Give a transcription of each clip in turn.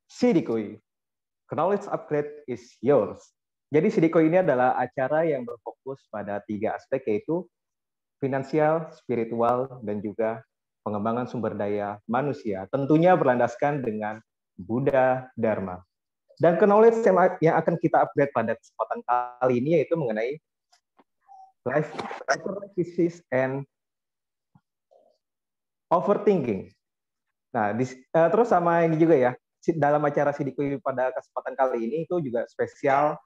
Sidikoy, knowledge upgrade is yours. Jadi Sidikoy ini adalah acara yang berfokus pada 3 aspek, yaitu finansial, spiritual, dan juga pengembangan sumber daya manusia. Tentunya berlandaskan dengan Buddha Dharma. Dan knowledge yang akan kita upgrade pada kesempatan kali ini yaitu mengenai life crisis and overthinking. Nah, terus sama ini juga ya, dalam acara Sidikoy pada kesempatan kali ini itu juga spesial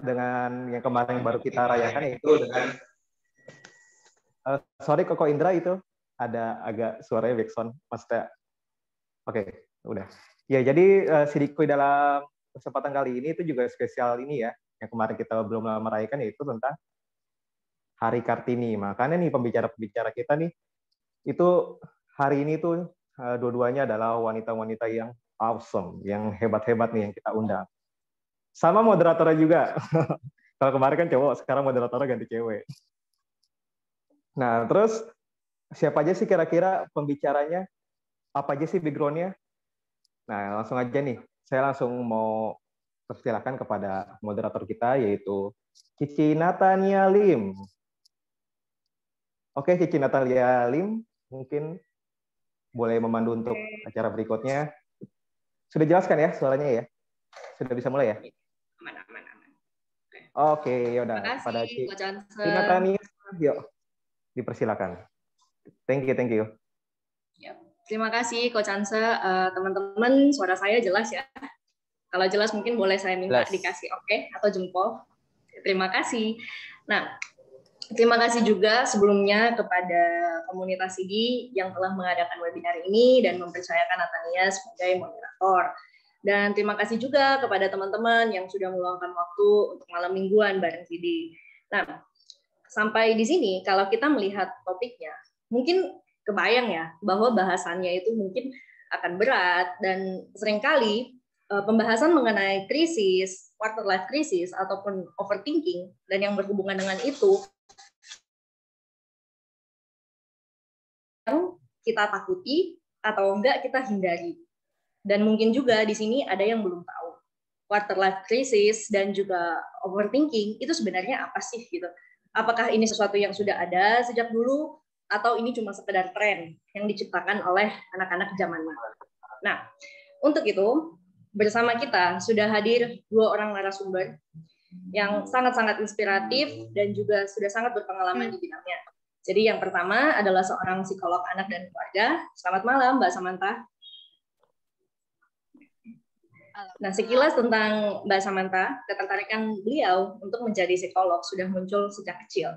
dengan yang kemarin baru kita rayakan, yaitu dengan sorry Koko Indra, itu ada agak suaranya backsound, maksudnya. Oke, udah. Ya, jadi Sidikoy dalam kesempatan kali ini itu juga spesial ini ya, yang kemarin kita belum merayakan, yaitu tentang Hari Kartini. Makanya nih pembicara-pembicara kita nih, itu hari ini tuh dua-duanya adalah wanita-wanita yang awesome, yang hebat-hebat nih yang kita undang. Sama moderatornya juga. Kalau kemarin kan cowok, sekarang moderatornya ganti cewek. Nah, terus siapa aja sih kira-kira pembicaranya? Apa aja sih background-nya? Nah, langsung aja nih. Saya langsung mau persilakan kepada moderator kita, yaitu Cici Natalia Lim. Oke, Cici Natalia Lim, mungkin boleh memandu untuk acara berikutnya. Sudah jelaskan ya suaranya ya? Sudah bisa mulai ya? Aman. Oke, yaudah. Terima kasih, Coach Chance. Natalia, yuk, dipersilakan. Thank you. Ya, terima kasih, Coach Chance. Teman-teman, suara saya jelas ya? Kalau jelas mungkin boleh saya minta dikasih oke atau jempol. Terima kasih. Nah, terima kasih juga sebelumnya kepada komunitas ID yang telah mengadakan webinar ini dan mempercayakan Natania sebagai moderator. Dan terima kasih juga kepada teman-teman yang sudah meluangkan waktu untuk malam mingguan bareng CD. Nah, sampai di sini kalau kita melihat topiknya, mungkin kebayang ya bahwa bahasannya itu mungkin akan berat dan seringkali pembahasan mengenai krisis, quarter life crisis ataupun overthinking dan yang berhubungan dengan itu kita takuti atau enggak kita hindari. Dan mungkin juga di sini ada yang belum tahu quarter life crisis dan juga overthinking itu sebenarnya apa sih gitu. Apakah ini sesuatu yang sudah ada sejak dulu atau ini cuma sekedar tren yang diciptakan oleh anak-anak zaman now. Nah, untuk itu bersama kita sudah hadir 2 orang narasumber yang sangat-sangat inspiratif dan juga sudah sangat berpengalaman di bidangnya. Jadi yang pertama adalah seorang psikolog anak dan keluarga. Selamat malam, Mbak Samantha. Nah, sekilas tentang Mbak Samantha, ketertarikan beliau untuk menjadi psikolog sudah muncul sejak kecil.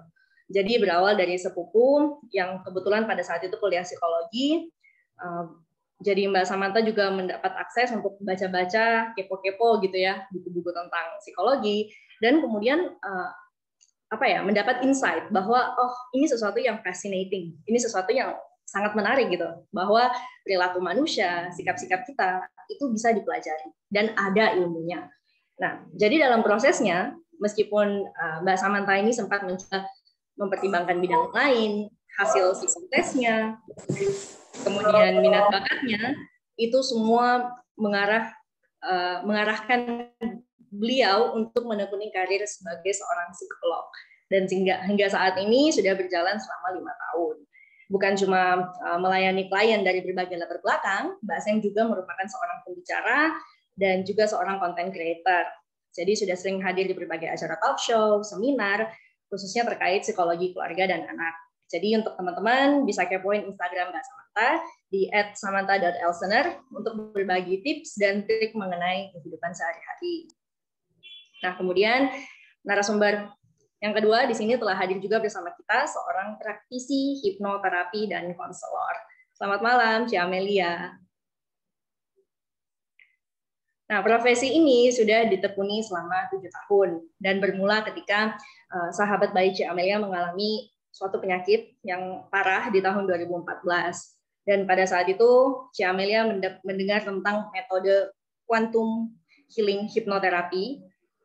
Jadi berawal dari sepupu yang kebetulan pada saat itu kuliah psikologi. Jadi Mbak Samantha juga mendapat akses untuk baca-baca, kepo-kepo gitu ya, buku-buku tentang psikologi. Dan kemudian mendapat insight bahwa ini sesuatu yang fascinating, ini sesuatu yang sangat menarik gitu, bahwa perilaku manusia, sikap-sikap kita itu bisa dipelajari dan ada ilmunya. Nah, jadi dalam prosesnya, meskipun Mbak Samantha ini sempat mencoba mempertimbangkan bidang lain, hasil psikotesnya, kemudian minat bakatnya, itu semua mengarahkan beliau untuk menekuni karir sebagai seorang psikolog. Dan hingga saat ini sudah berjalan selama 5 tahun. Bukan cuma melayani klien dari berbagai latar belakang, Mbak Seng juga merupakan seorang pembicara dan juga seorang content creator. Jadi sudah sering hadir di berbagai acara talk show, seminar, khususnya terkait psikologi keluarga dan anak. Jadi untuk teman-teman bisa kepoin Instagram Mbak Samantha di @samantha.elsener untuk berbagi tips dan trik mengenai kehidupan sehari-hari. Nah, kemudian narasumber yang kedua di sini telah hadir juga bersama kita seorang praktisi hipnoterapi dan konselor. Selamat malam, Ci Amelia. Nah, profesi ini sudah ditekuni selama 7 tahun dan bermula ketika sahabat baik Ci Amelia mengalami suatu penyakit yang parah di tahun 2014. Dan pada saat itu Ci Amelia mendengar tentang metode quantum healing hipnoterapi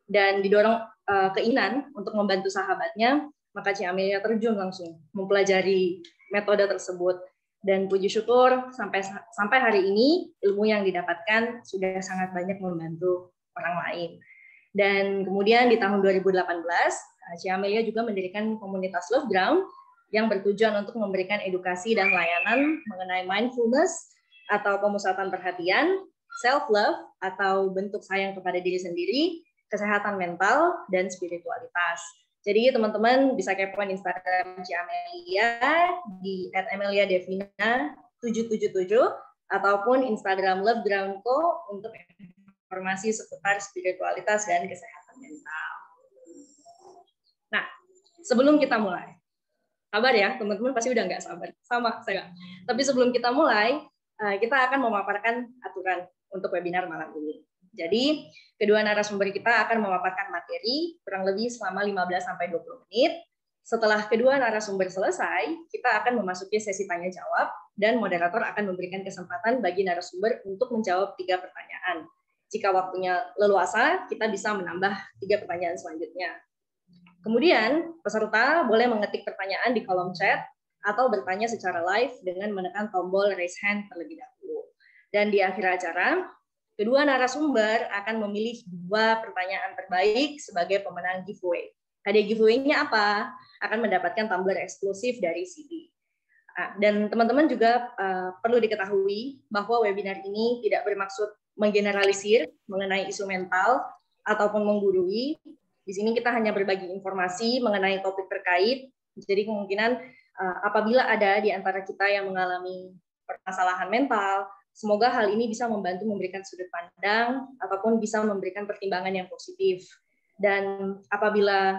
dan didorong keinginan untuk membantu sahabatnya, maka Ci Amelia terjun langsung mempelajari metode tersebut. Dan puji syukur sampai hari ini ilmu yang didapatkan sudah sangat banyak membantu orang lain. Dan kemudian di tahun 2018, Cia Amelia juga mendirikan komunitas Love Ground yang bertujuan untuk memberikan edukasi dan layanan mengenai mindfulness atau pemusatan perhatian, self-love atau bentuk sayang kepada diri sendiri, kesehatan mental, dan spiritualitas. Jadi teman-teman bisa kepoin Instagram Cia Amelia di @ameliadevina777 ataupun Instagram Love Ground Co untuk informasi seputar spiritualitas dan kesehatan mental. Nah, sebelum kita mulai, sabar ya, teman-teman pasti udah nggak sabar, sama saya. Tapi sebelum kita mulai, kita akan memaparkan aturan untuk webinar malam ini. Jadi, kedua narasumber kita akan memaparkan materi kurang lebih selama 15-20 menit. Setelah kedua narasumber selesai, kita akan memasuki sesi tanya-jawab, dan moderator akan memberikan kesempatan bagi narasumber untuk menjawab 3 pertanyaan. Jika waktunya leluasa, kita bisa menambah 3 pertanyaan selanjutnya. Kemudian, peserta boleh mengetik pertanyaan di kolom chat atau bertanya secara live dengan menekan tombol raise hand terlebih dahulu. Dan di akhir acara, kedua narasumber akan memilih 2 pertanyaan terbaik sebagai pemenang giveaway. Hadiah giveaway-nya apa? Akan mendapatkan tumbler eksklusif dari CD. Dan teman-teman juga perlu diketahui bahwa webinar ini tidak bermaksud menggeneralisir mengenai isu mental ataupun menggurui. Di sini kita hanya berbagi informasi mengenai topik terkait. Jadi kemungkinan apabila ada di antara kita yang mengalami permasalahan mental, semoga hal ini bisa membantu memberikan sudut pandang ataupun bisa memberikan pertimbangan yang positif. Dan apabila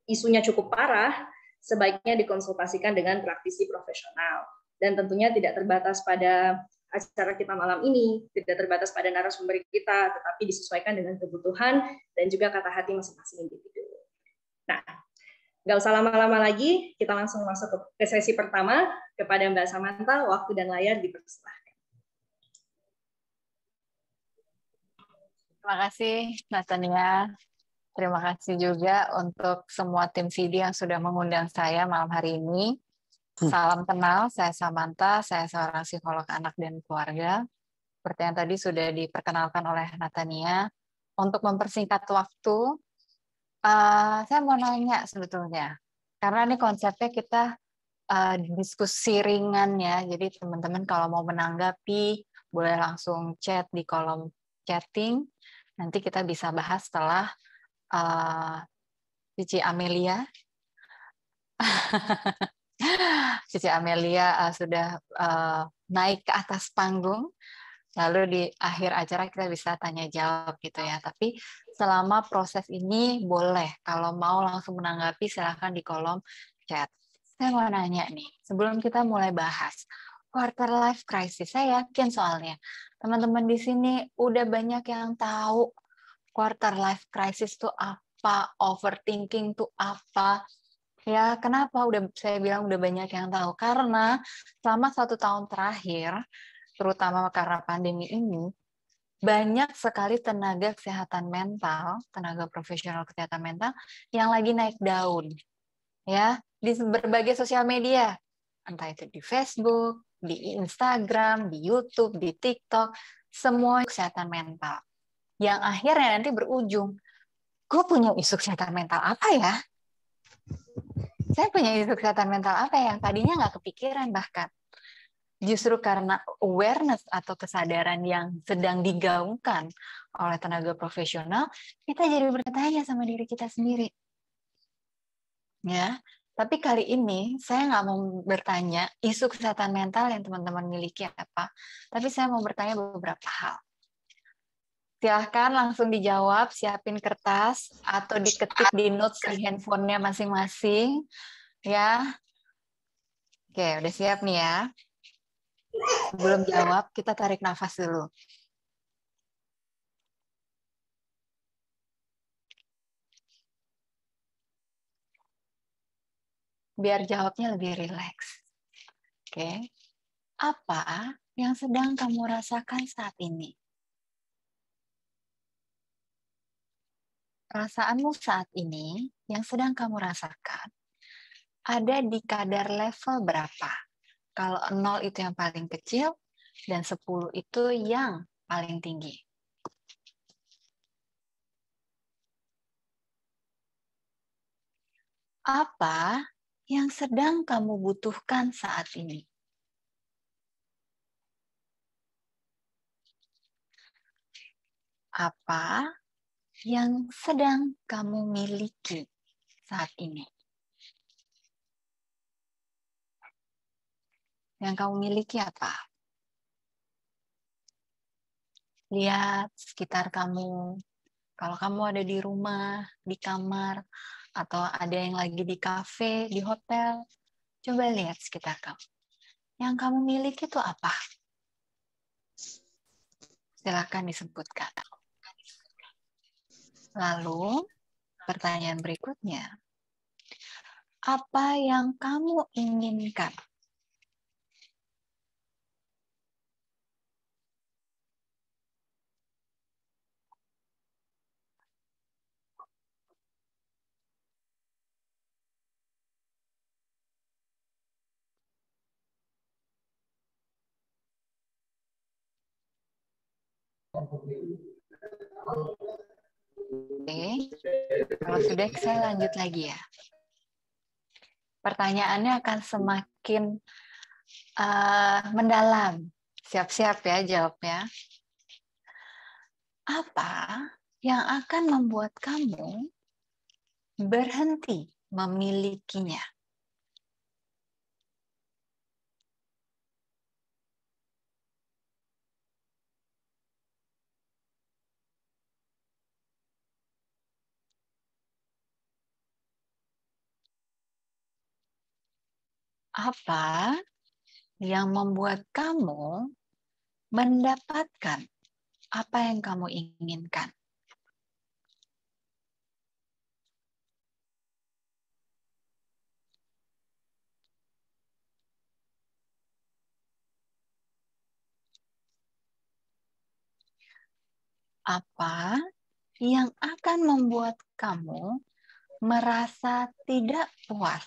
isunya cukup parah, sebaiknya dikonsultasikan dengan praktisi profesional. Dan tentunya tidak terbatas pada acara kita malam ini, tidak terbatas pada narasumber kita, tetapi disesuaikan dengan kebutuhan dan juga kata hati masing-masing individu. Nah, nggak usah lama-lama lagi, kita langsung masuk ke sesi pertama. Kepada Mbak Samantha, waktu dan layar dipersilahkan. Terima kasih, Natania. Terima kasih juga untuk semua tim CD yang sudah mengundang saya malam hari ini. Salam kenal, saya Samantha, saya seorang psikolog anak dan keluarga. Seperti yang tadi sudah diperkenalkan oleh Natania. Untuk mempersingkat waktu, saya mau nanya sebetulnya. Karena ini konsepnya kita diskusi ringan ya, jadi teman-teman kalau mau menanggapi, boleh langsung chat di kolom chatting. Nanti kita bisa bahas setelah Cici Amelia. Cici Amelia sudah naik ke atas panggung, lalu di akhir acara kita bisa tanya jawab gitu ya. Tapi selama proses ini boleh, kalau mau langsung menanggapi silahkan di kolom chat. Saya mau nanya nih, sebelum kita mulai bahas quarter life crisis, saya yakin soalnya teman-teman di sini udah banyak yang tahu quarter life crisis itu apa, overthinking itu apa. Ya, kenapa saya bilang udah banyak yang tahu? Karena selama 1 tahun terakhir, terutama karena pandemi ini, banyak sekali tenaga kesehatan mental, tenaga profesional kesehatan mental yang lagi naik daun. Ya, di berbagai sosial media. Entah itu di Facebook, di Instagram, di YouTube, di TikTok, semua kesehatan mental. Yang akhirnya nanti berujung, gue punya isu kesehatan mental apa ya? Saya punya isu kesehatan mental apa yang tadinya nggak kepikiran bahkan. Justru karena awareness atau kesadaran yang sedang digaungkan oleh tenaga profesional, kita jadi bertanya sama diri kita sendiri. Ya, tapi kali ini saya nggak mau bertanya isu kesehatan mental yang teman-teman miliki apa, tapi saya mau bertanya beberapa hal. Silahkan langsung dijawab, siapin kertas atau diketik di notes di handphonenya masing-masing. Ya, oke, udah siap nih ya. Sebelum jawab, kita tarik nafas dulu. Biar jawabnya lebih rileks. Oke, apa yang sedang kamu rasakan saat ini? Perasaanmu saat ini yang sedang kamu rasakan ada di kadar level berapa? Kalau 0 itu yang paling kecil, dan 10 itu yang paling tinggi. Apa yang sedang kamu butuhkan saat ini? Apa yang sedang kamu miliki saat ini? Yang kamu miliki apa? Lihat sekitar kamu. Kalau kamu ada di rumah, di kamar, atau ada yang lagi di kafe, di hotel, coba lihat sekitar kamu. Yang kamu miliki itu apa? Silakan disebutkan. Lalu, pertanyaan berikutnya, apa yang kamu inginkan? Oke, kalau sudah saya lanjut lagi ya. Pertanyaannya akan semakin mendalam. Siap-siap ya jawabnya. Apa yang akan membuat kamu berhenti memilikinya? Apa yang membuat kamu mendapatkan apa yang kamu inginkan? Apa yang akan membuat kamu merasa tidak puas?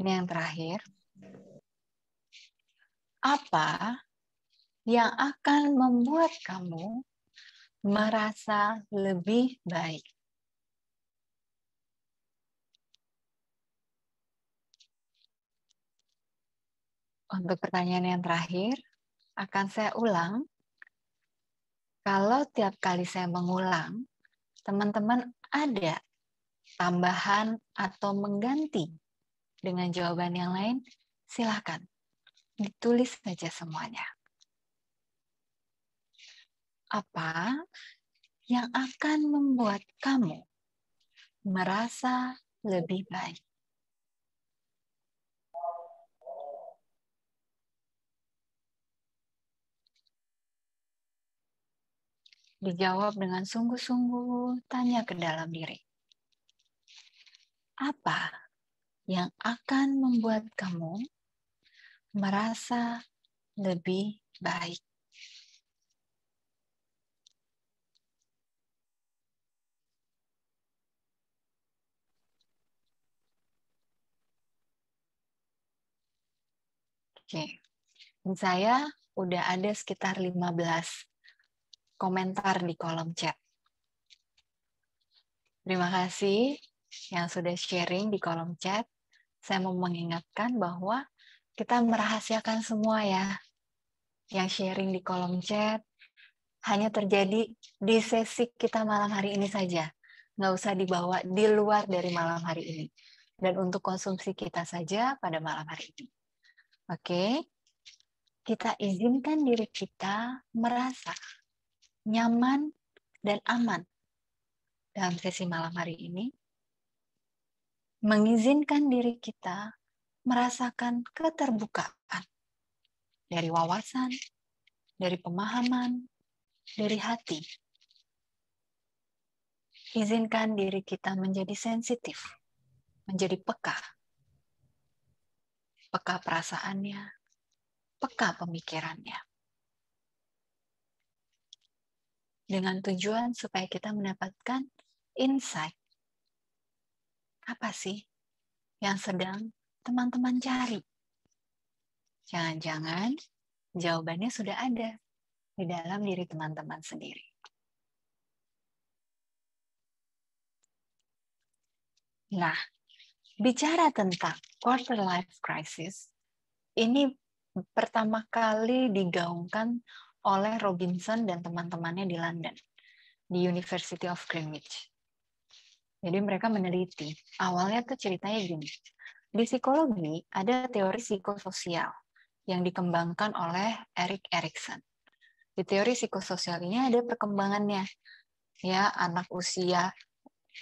Ini yang terakhir. Apa yang akan membuat kamu merasa lebih baik? Untuk pertanyaan yang terakhir, akan saya ulang. Kalau tiap kali saya mengulang, teman-teman ada tambahan atau mengganti dengan jawaban yang lain, silakan ditulis saja semuanya. Apa yang akan membuat kamu merasa lebih baik? Dijawab dengan sungguh-sungguh, tanya ke dalam diri. Apa yang akan membuat kamu merasa lebih baik? Oke, saya udah ada sekitar 15 komentar di kolom chat. Terima kasih yang sudah sharing di kolom chat. Saya mau mengingatkan bahwa kita merahasiakan semua ya. Yang sharing di kolom chat hanya terjadi di sesi kita malam hari ini saja. Nggak usah dibawa di luar dari malam hari ini. Dan untuk konsumsi kita saja pada malam hari ini. Oke? Kita izinkan diri kita merasa nyaman dan aman dalam sesi malam hari ini, mengizinkan diri kita merasakan keterbukaan dari wawasan, dari pemahaman, dari hati. Izinkan diri kita menjadi sensitif, menjadi peka. Peka perasaannya, peka pemikirannya. dengan tujuan supaya kita mendapatkan insight. Apa sih yang sedang teman-teman cari? Jangan-jangan jawabannya sudah ada di dalam diri teman-teman sendiri. Nah, bicara tentang quarter life crisis, ini pertama kali digaungkan oleh Robinson dan teman-temannya di London, di University of Greenwich. Jadi mereka meneliti. Awalnya tuh ceritanya gini. Di psikologi ada teori psikososial yang dikembangkan oleh Erik Erikson. Di teori psikososial ini ada perkembangannya. Ya, anak usia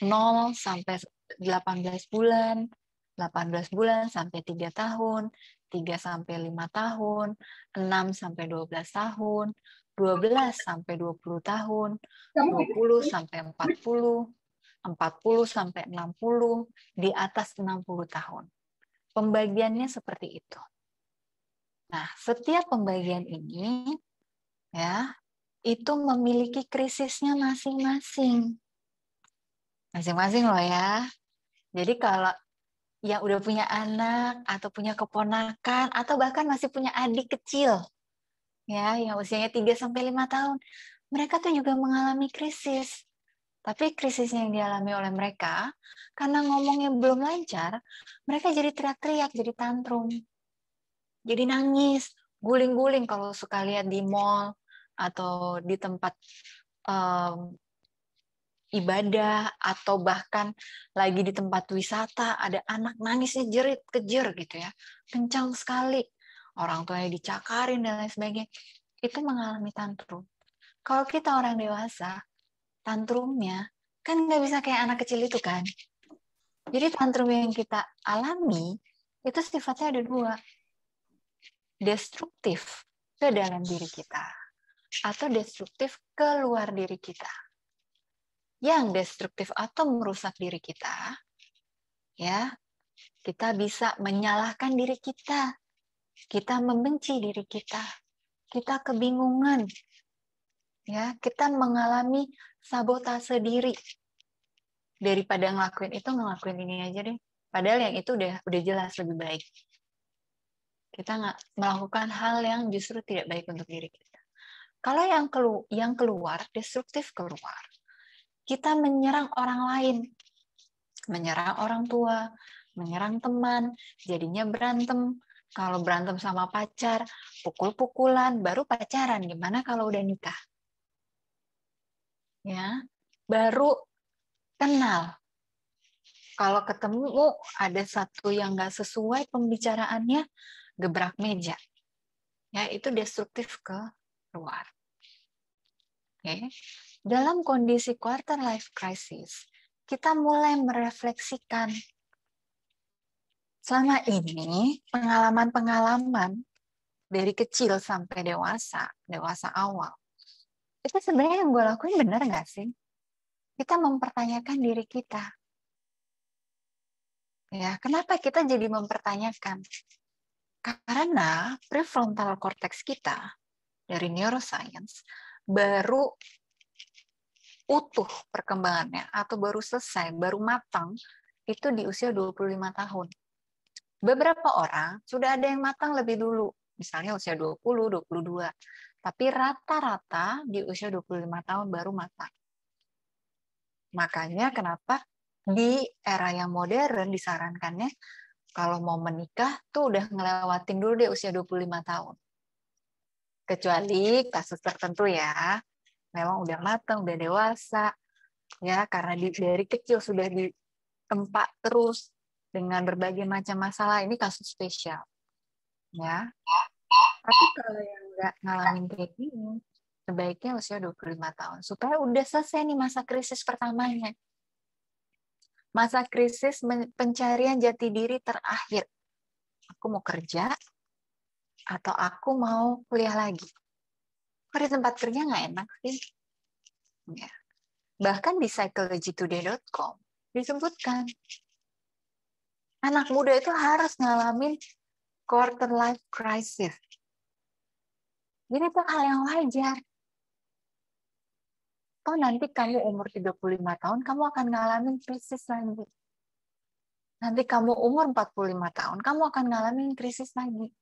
0 sampai 18 bulan, 18 bulan sampai 3 tahun, 3 sampai 5 tahun, 6 sampai 12 tahun, 12 sampai 20 tahun, 20 sampai 40, 40 sampai 60, di atas 60 tahun. Pembagiannya seperti itu. Nah, setiap pembagian ini ya, itu memiliki krisisnya masing-masing. Masing-masing loh ya. Jadi kalau yang udah punya anak atau punya keponakan atau bahkan masih punya adik kecil ya yang usianya 3 sampai 5 tahun, mereka tuh juga mengalami krisis. Tapi krisis yang dialami oleh mereka karena ngomongnya belum lancar, mereka jadi teriak-teriak, jadi tantrum. Jadi nangis, guling-guling kalau suka lihat di mall atau di tempat ibadah atau bahkan lagi di tempat wisata ada anak nangisnya jerit-kejer gitu ya, kencang sekali, orang tuanya dicakarin dan lain sebagainya, itu mengalami tantrum. Kalau kita orang dewasa, tantrumnya kan nggak bisa kayak anak kecil itu kan. Jadi tantrum yang kita alami itu sifatnya ada dua, destruktif ke dalam diri kita atau destruktif ke luar diri kita. Yang destruktif atau merusak diri kita, ya, kita bisa menyalahkan diri kita membenci diri kita kebingungan, ya, kita mengalami sabotase diri. Daripada ngelakuin itu, ngelakuin ini aja deh. Padahal yang itu udah jelas lebih baik. Kita nggak melakukan hal yang justru tidak baik untuk diri kita. Kalau yang keluar, destruktif keluar, kita menyerang orang lain, menyerang orang tua, menyerang teman, jadinya berantem. Kalau berantem sama pacar, pukul-pukulan, baru pacaran. Gimana kalau udah nikah? Ya, baru kenal. Kalau ketemu ada satu yang nggak sesuai pembicaraannya, gebrak meja. Ya, itu destruktif ke luar. Oke. Dalam kondisi quarter life crisis, kita mulai merefleksikan selama ini pengalaman-pengalaman dari kecil sampai dewasa awal. Itu sebenarnya yang gue lakuin benar nggak sih? Kita mempertanyakan diri kita. Ya, kenapa kita jadi mempertanyakan? Karena prefrontal cortex kita dari neuroscience baru utuh perkembangannya atau baru selesai, baru matang itu di usia 25 tahun. Beberapa orang sudah ada yang matang lebih dulu, misalnya usia 20, 22. Tapi rata-rata di usia 25 tahun baru matang. Makanya kenapa di era yang modern disarankannya kalau mau menikah tuh udah ngelewatin dulu deh usia 25 tahun. Kecuali kasus tertentu ya, memang udah matang, udah dewasa, ya karena dari kecil sudah ditempa terus dengan berbagai macam masalah, ini kasus spesial. Ya. Tapi kalau yang nggak ngalamin kayak gini, sebaiknya usia 25 tahun. Supaya udah selesai nih masa krisis pertamanya. Masa krisis pencarian jati diri terakhir. Aku mau kerja, atau aku mau kuliah lagi. Kok di tempat kerja nggak enak sih? Ya. Bahkan di psychologytoday.com disebutkan, anak muda itu harus ngalamin quarter life crisis. Jadi itu hal yang wajar. Toh nanti kamu umur 35 tahun, kamu akan ngalamin krisis lagi. Nanti kamu umur 45 tahun, kamu akan ngalamin krisis lagi.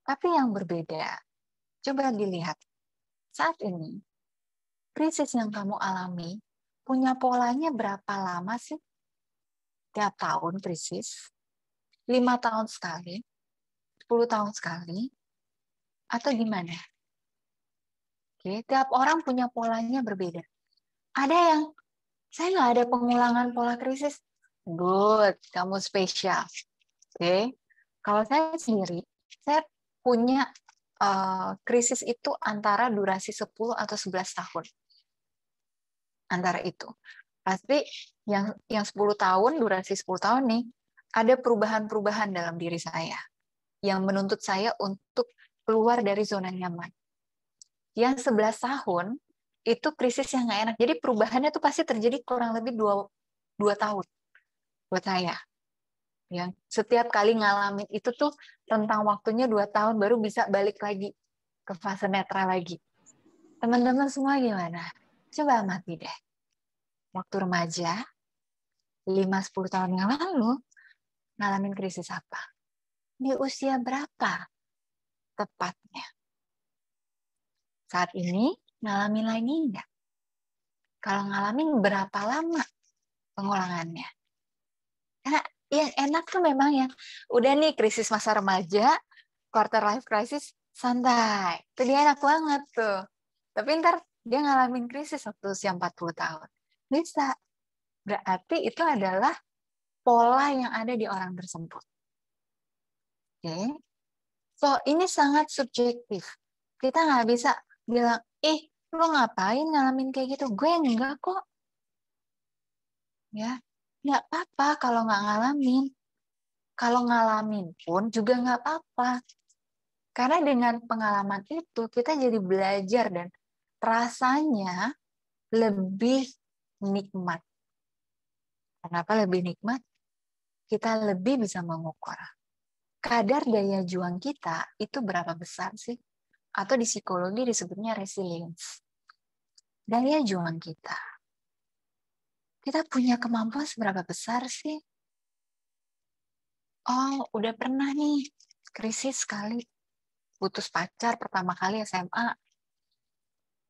Tapi yang berbeda, coba dilihat. Saat ini, krisis yang kamu alami, punya polanya berapa lama sih? Tiap tahun krisis? 5 tahun sekali? 10 tahun sekali? Atau gimana? Oke, tiap orang punya polanya berbeda. Ada yang, saya nggak ada pengulangan pola krisis. Good, kamu spesial. Oke, kalau saya sendiri, saya punya krisis itu antara durasi 10 atau 11 tahun. Antara itu. Pasti yang 10 tahun, durasi 10 tahun nih, ada perubahan-perubahan dalam diri saya yang menuntut saya untuk keluar dari zona nyaman. Yang 11 tahun, itu krisis yang nggak enak. Jadi perubahannya tuh pasti terjadi kurang lebih 2 tahun buat saya. Yang setiap kali ngalamin itu tuh tentang waktunya 2 tahun baru bisa balik lagi ke fase netral lagi. Teman-teman semua gimana? Coba amati deh. Waktu remaja, 5-10 tahun yang lalu, ngalamin krisis apa? Di usia berapa tepatnya? Saat ini ngalamin lagi enggak? Kalau ngalamin berapa lama pengulangannya? Karena yang enak tuh memang yang udah nih krisis masa remaja, quarter life crisis, santai. Itu dia enak banget tuh. Tapi ntar dia ngalamin krisis waktu usia 40 tahun. Bisa. Berarti itu adalah pola yang ada di orang tersebut. Oke. So, ini sangat subjektif. Kita nggak bisa bilang, lo ngapain ngalamin kayak gitu? Gue enggak kok. Ya, nggak apa-apa kalau nggak ngalamin. Kalau ngalamin pun juga nggak apa-apa. Karena dengan pengalaman itu kita jadi belajar dan rasanya lebih nikmat. Kenapa lebih nikmat? Kita lebih bisa mengukur. Kadar daya juang kita itu berapa besar sih? Atau di psikologi disebutnya resilience. Daya juang kita. Kita punya kemampuan seberapa besar sih? Oh, udah pernah nih krisis sekali. Putus pacar pertama kali SMA.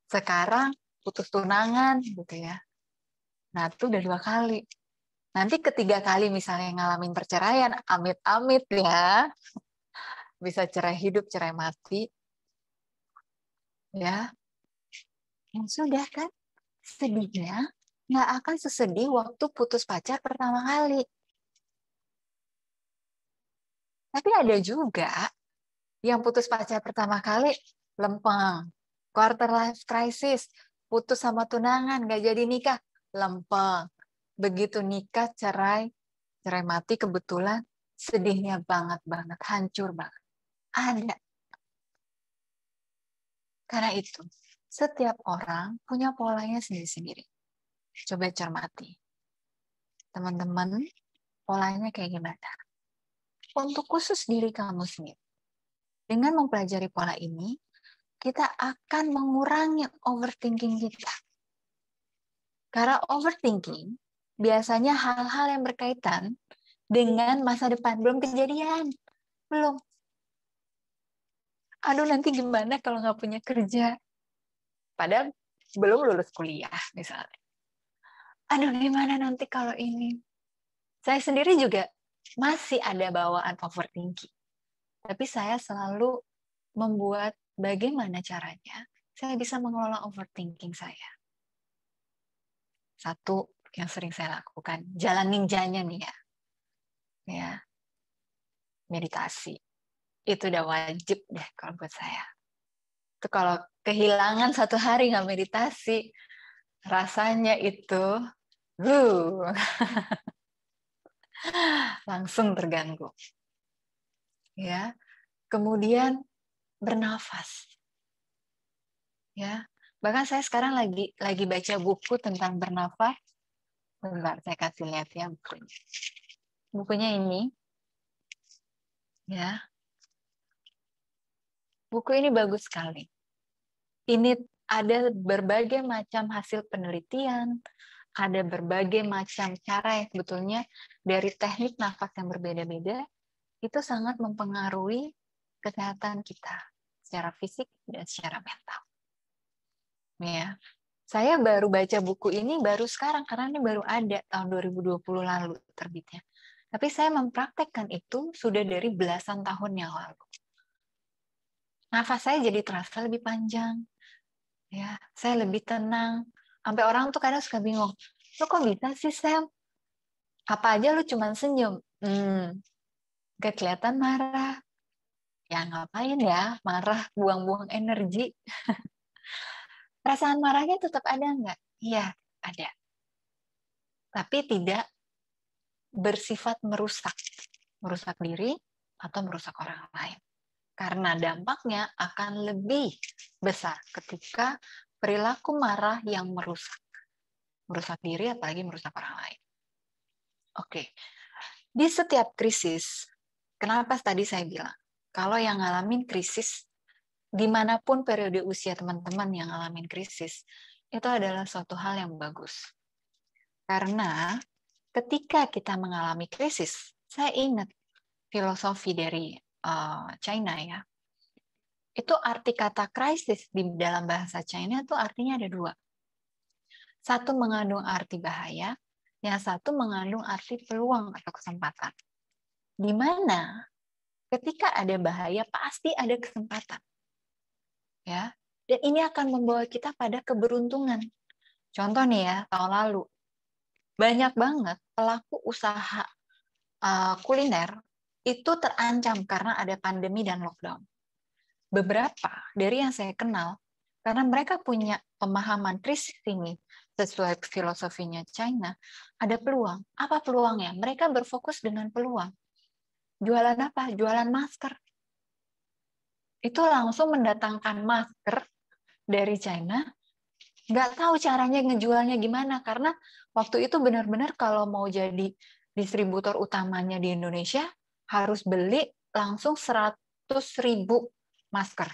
Sekarang putus tunangan gitu ya. Nah, itu udah 2 kali. Nanti ketiga kali misalnya ngalamin perceraian, amit-amit ya. Bisa cerai hidup, cerai mati. Ya. Yang sudah kan, sedihnya nggak akan sesedih waktu putus pacar pertama kali. Tapi ada juga yang putus pacar pertama kali lempeng. Quarter life crisis, putus sama tunangan, nggak jadi nikah, lempeng. Begitu nikah, cerai mati kebetulan, sedihnya banget, hancur banget. Ada. Karena itu, setiap orang punya polanya sendiri-sendiri. Coba cermati. Teman-teman, polanya kayak gimana? Untuk khusus diri kamu sendiri. Dengan mempelajari pola ini, kita akan mengurangi overthinking kita. Karena overthinking biasanya hal-hal yang berkaitan dengan masa depan. Belum kejadian. Belum. Aduh, nanti gimana kalau nggak punya kerja? Padahal belum lulus kuliah, misalnya. Aduh, gimana nanti kalau ini? Saya sendiri juga masih ada bawaan overthinking. Tapi saya selalu membuat bagaimana caranya saya bisa mengelola overthinking saya. Satu yang sering saya lakukan, jalan ninjanya nih ya, meditasi. Itu udah wajib deh kalau buat saya. Itu kalau kehilangan 1 hari nggak meditasi, rasanya itu langsung terganggu. Ya. Kemudian bernafas. Ya. Bahkan saya sekarang lagi baca buku tentang bernafas. Bentar, saya kasih lihat ya bukunya. Bukunya ini. Ya. Buku ini bagus sekali. Ini ada berbagai macam hasil penelitian, ada berbagai macam cara yang sebetulnya dari teknik nafas yang berbeda-beda, itu sangat mempengaruhi kesehatan kita secara fisik dan secara mental. Ya. Saya baru baca buku ini baru sekarang, karena ini baru ada tahun 2020 lalu terbitnya. Tapi saya mempraktekkan itu sudah dari belasan tahun yang lalu. Nafas saya jadi terasa lebih panjang. Ya, saya lebih tenang. Sampai orang tuh kadang suka bingung. Lo kok bisa sih, Sam? Apa aja lu cuma senyum? Gak kelihatan marah. Ya ngapain ya, marah, buang-buang energi. Perasaan marahnya tetap ada nggak? Iya, ada. Tapi tidak bersifat merusak. Merusak diri atau merusak orang lain. Karena dampaknya akan lebih besar ketika perilaku marah yang merusak. Merusak diri, apalagi merusak orang lain. Oke. Di setiap krisis, kenapa tadi saya bilang, kalau yang ngalamin krisis, dimanapun periode usia teman-teman yang ngalamin krisis, itu adalah suatu hal yang bagus. Karena ketika kita mengalami krisis, saya ingat filosofi dari China ya, itu arti kata krisis di dalam bahasa China itu artinya ada dua. Satu mengandung arti bahaya, yang satu mengandung arti peluang atau kesempatan. Di mana ketika ada bahaya pasti ada kesempatan. Ya. Dan ini akan membawa kita pada keberuntungan. Contoh nih ya, tahun lalu banyak banget pelaku usaha kuliner itu terancam karena ada pandemi dan lockdown. Beberapa dari yang saya kenal, karena mereka punya pemahaman krisis ini sesuai filosofinya China, ada peluang. Apa peluangnya? Mereka berfokus dengan peluang. Jualan apa? Jualan masker. Itu langsung mendatangkan masker dari China. Nggak tahu caranya ngejualnya gimana, karena waktu itu benar-benar kalau mau jadi distributor utamanya di Indonesia, harus beli langsung 100.000 masker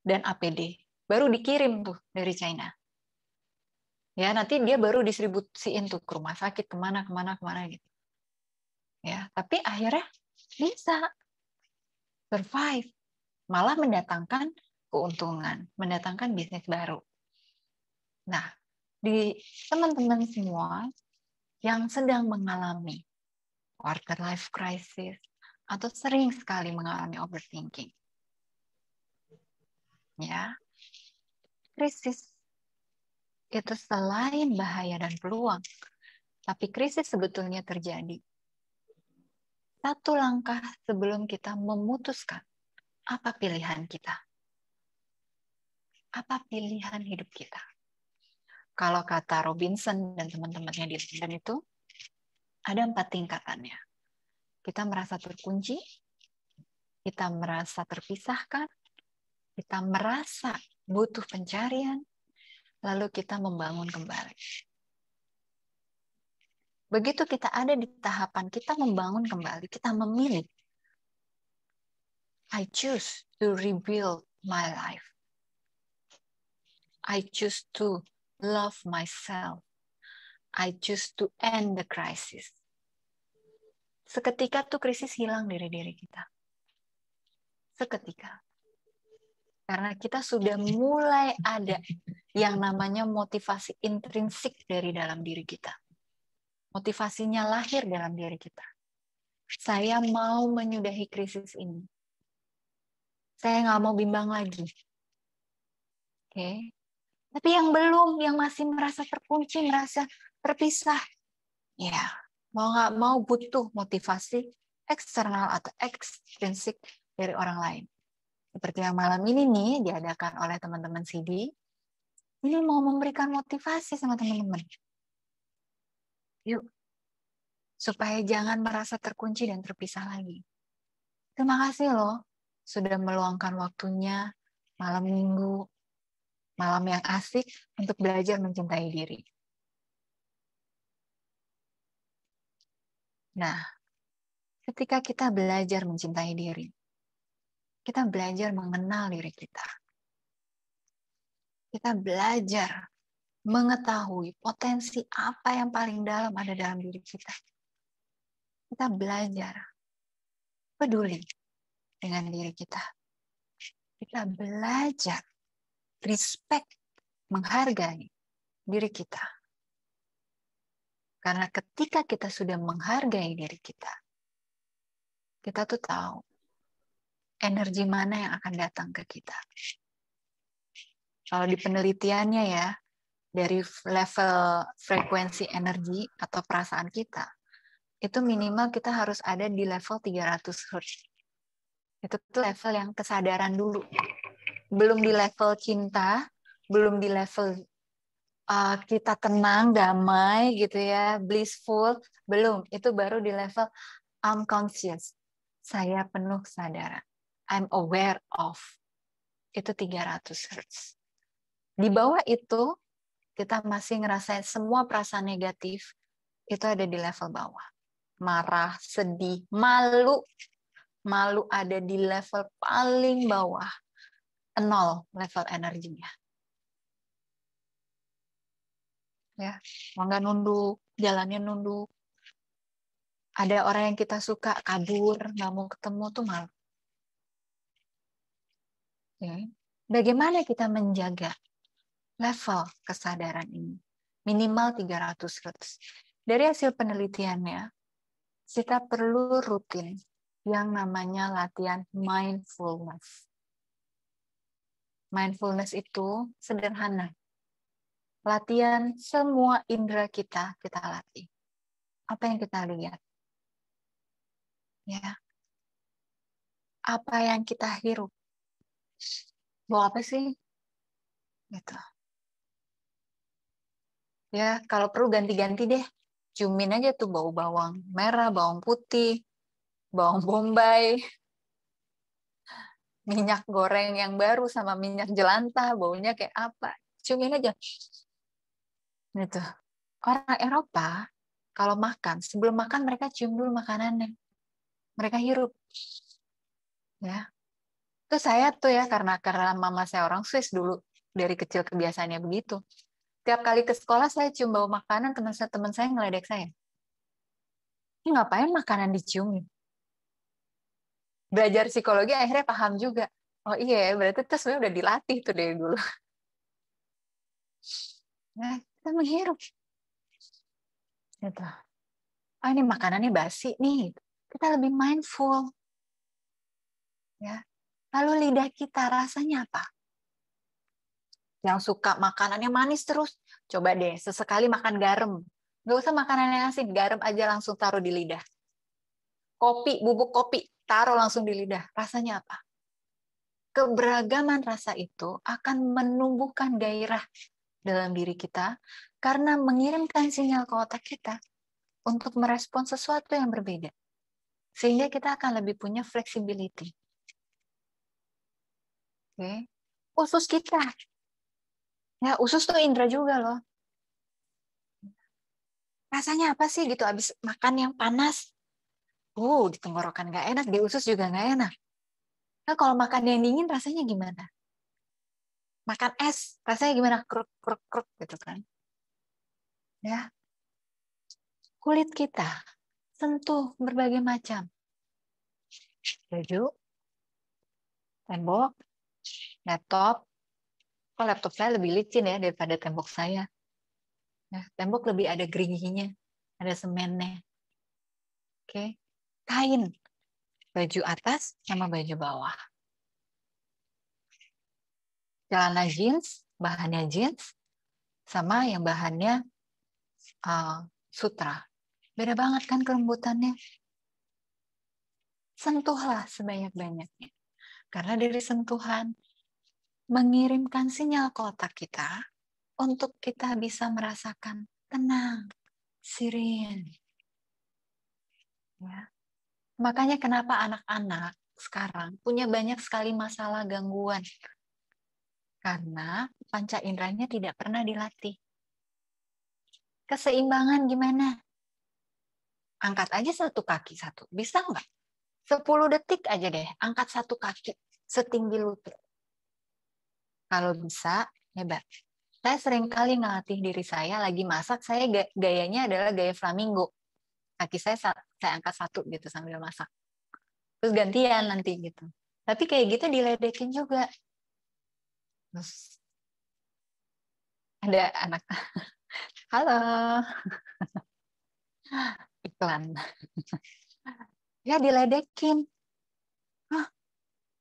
dan APD. Baru dikirim tuh dari China. Ya, nanti dia baru distribusiin tuh ke rumah sakit, kemana gitu. Ya, tapi akhirnya bisa survive, malah mendatangkan keuntungan, mendatangkan bisnis baru. Nah, di teman-teman semua yang sedang mengalami quarter life crisis atau sering sekali mengalami overthinking, ya, krisis itu selain bahaya dan peluang, tapi krisis sebetulnya terjadi satu langkah sebelum kita memutuskan apa pilihan kita. Apa pilihan hidup kita? Kalau kata Robinson dan teman-temannya di London itu, ada 4 tingkatannya. Kita merasa terkunci, kita merasa terpisahkan, kita merasa butuh pencarian, lalu kita membangun kembali. Begitu kita ada di tahapan kita membangun kembali, kita memilih. I choose to rebuild my life. I choose to love myself. I choose to end the crisis. Seketika tuh krisis hilang dari diri kita. Seketika. Karena kita sudah mulai ada yang namanya motivasi intrinsik dari dalam diri kita. Motivasinya lahir dalam diri kita. Saya mau menyudahi krisis ini. Saya nggak mau bimbang lagi. Oke. Tapi yang belum, yang masih merasa terkunci, merasa terpisah, ya mau nggak mau butuh motivasi eksternal atau ekstrinsik dari orang lain. Seperti yang malam ini nih diadakan oleh teman-teman CD, ini mau memberikan motivasi sama teman-teman. Yuk, supaya jangan merasa terkunci dan terpisah lagi. Terima kasih loh, sudah meluangkan waktunya malam minggu, malam yang asik untuk belajar mencintai diri. Nah, ketika kita belajar mencintai diri, kita belajar mengenal diri kita. Kita belajar mengetahui potensi apa yang paling dalam ada dalam diri kita. Kita belajar peduli dengan diri kita. Kita belajar respect, menghargai diri kita. Karena ketika kita sudah menghargai diri kita tuh tahu energi mana yang akan datang ke kita. Kalau di penelitiannya ya, dari level frekuensi energi atau perasaan kita, itu minimal kita harus ada di level 300 Hz. Itu tuh level yang kesadaran dulu. Belum di level cinta, belum di level kita tenang, damai gitu ya, blissful, belum. Itu baru di level I'm conscious. Saya penuh kesadaran. I'm aware of. Itu 300 Hz. Di bawah itu, kita masih ngerasain semua perasaan negatif, itu ada di level bawah. Marah, sedih, malu. Malu ada di level paling bawah. 0 level energinya. Ya, nggak nunduk, jalannya nunduk. Ada orang yang kita suka kabur, nggak mau ketemu tuh malu. Ya. Bagaimana kita menjaga level kesadaran ini? Minimal 300 Hz. Dari hasil penelitiannya, kita perlu rutin yang namanya latihan mindfulness. Mindfulness itu sederhana. Latihan semua indera kita latih. Apa yang kita lihat? Ya. Apa yang kita hirup? Bau apa sih? Gitu. Ya, kalau perlu ganti-ganti deh. Ciumin aja tuh bau bawang merah, bawang putih, bawang bombay, minyak goreng yang baru sama minyak jelantah, baunya kayak apa? Ciumin aja. Gitu. Orang Eropa, kalau makan, sebelum makan mereka cium dulu makanannya. Mereka hirup. Ya. Itu saya tuh ya, karena mama saya orang Swiss dulu. Dari kecil kebiasaannya begitu. Tiap kali ke sekolah saya cium bau makanan, teman saya ngeledek saya. Ini ngapain makanan diciumin? Belajar psikologi akhirnya paham juga. Oh iya, berarti itu sebenarnya udah dilatih tuh dari dulu. Nah, kita menghirup. Gitu. Oh ini makanannya basi nih. Kita lebih mindful. Ya. Lalu lidah kita rasanya apa? Yang suka makanannya manis terus, coba deh sesekali makan garam. Nggak usah makanan yang asin, garam aja langsung taruh di lidah. Kopi, bubuk kopi, taruh langsung di lidah. Rasanya apa? Keberagaman rasa itu akan menumbuhkan gairah dalam diri kita karena mengirimkan sinyal ke otak kita untuk merespon sesuatu yang berbeda. Sehingga kita akan lebih punya flexibility. Oke. Usus kita. Ya, usus tuh indera juga loh. Rasanya apa sih gitu abis makan yang panas? Di tenggorokan nggak enak, di usus juga nggak enak. Nah, kalau makan yang dingin rasanya gimana? Makan es, rasanya gimana? Kruk, kruk, kruk gitu kan. Ya. Kulit kita sentuh berbagai macam. Baju, tembok, laptop. Kok laptop saya lebih licin ya daripada tembok saya. Nah, tembok lebih ada geriginya, ada semennya. Oke. Kain, baju atas sama baju bawah. Celana jeans, bahannya jeans, sama yang bahannya sutra. Beda banget kan kelembutannya. Sentuhlah sebanyak-banyaknya. Karena dari sentuhan mengirimkan sinyal ke otak kita untuk kita bisa merasakan tenang, serene. Ya. Makanya kenapa anak-anak sekarang punya banyak sekali masalah gangguan. Karena panca inderanya tidak pernah dilatih. Keseimbangan gimana? Angkat aja satu kaki satu. Bisa nggak? 10 detik aja deh, angkat satu kaki setinggi lutut. Kalau bisa, hebat. Saya sering kali ngelatih diri saya lagi masak, saya gayanya adalah gaya flamingo. Kaki saya angkat satu gitu sambil masak. Terus gantian nanti gitu. Tapi kayak gitu diledekin juga. Terus ada anak, halo, iklan. Ya diledekin.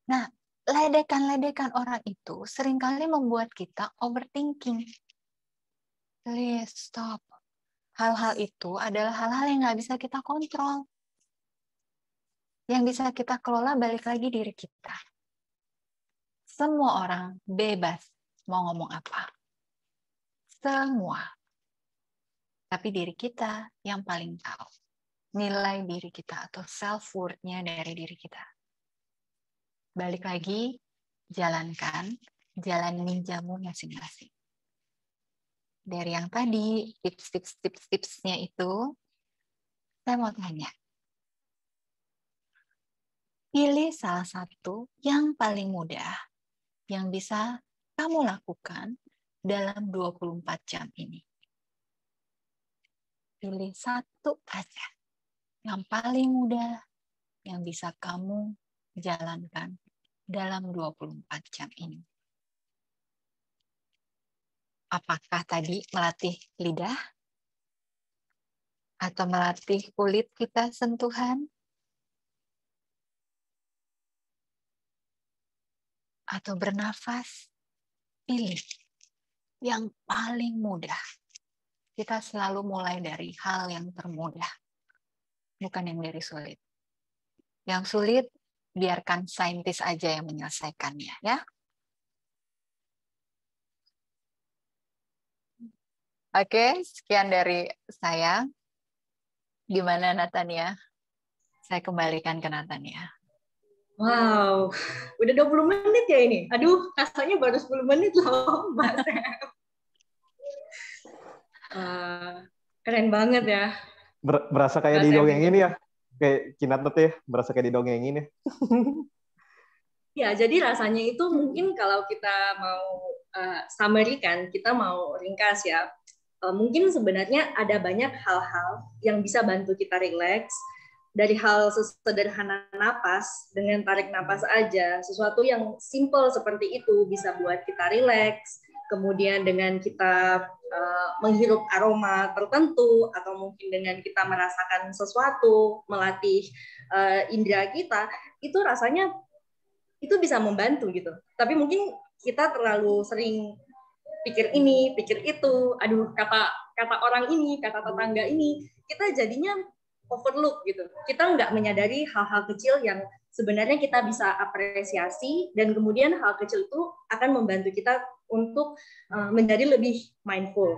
Nah, ledekan-ledekan orang itu seringkali membuat kita overthinking. Please stop. Hal-hal itu adalah hal-hal yang nggak bisa kita kontrol. Yang bisa kita kelola balik lagi diri kita. Semua orang bebas mau ngomong apa. Semua. Tapi diri kita yang paling tahu. Nilai diri kita atau self-worth-nya dari diri kita. Balik lagi, jalan ninjamu masing-masing. Dari yang tadi, tipsnya itu, saya mau tanya. Pilih salah satu yang paling mudah yang bisa kamu lakukan dalam 24 jam ini. Pilih satu aja yang paling mudah yang bisa kamu jalankan dalam 24 jam ini. Apakah tadi melatih lidah? Atau melatih kulit kita sentuhan? Atau bernafas? Pilih yang paling mudah. Kita selalu mulai dari hal yang termudah, bukan yang dari sulit. Yang sulit, biarkan saintis aja yang menyelesaikannya, ya. Oke, sekian dari saya. Gimana Natania? Saya kembalikan ke Natania. Wow, udah 20 menit ya ini. Aduh, rasanya baru 10 menit loh, Mbak Sam. Keren banget ya. Berasa kayak di dongeng ini ya. Kayak Kinatnet ya, berasa kayak di dongeng ini. Ya, jadi rasanya itu mungkin kalau kita mau summary kan, kita mau ringkas ya. Mungkin sebenarnya ada banyak hal-hal yang bisa bantu kita rileks. Dari hal sederhana napas, dengan tarik napas aja, sesuatu yang simple seperti itu bisa buat kita rileks. Kemudian dengan kita menghirup aroma tertentu, atau mungkin dengan kita merasakan sesuatu, melatih indera kita, itu rasanya itu bisa membantu gitu. Tapi mungkin kita terlalu sering pikir ini, pikir itu, aduh kata orang ini, kata tetangga ini, kita jadinya overlook gitu. Kita nggak menyadari hal-hal kecil yang sebenarnya kita bisa apresiasi, dan kemudian hal kecil itu akan membantu kita untuk menjadi lebih mindful.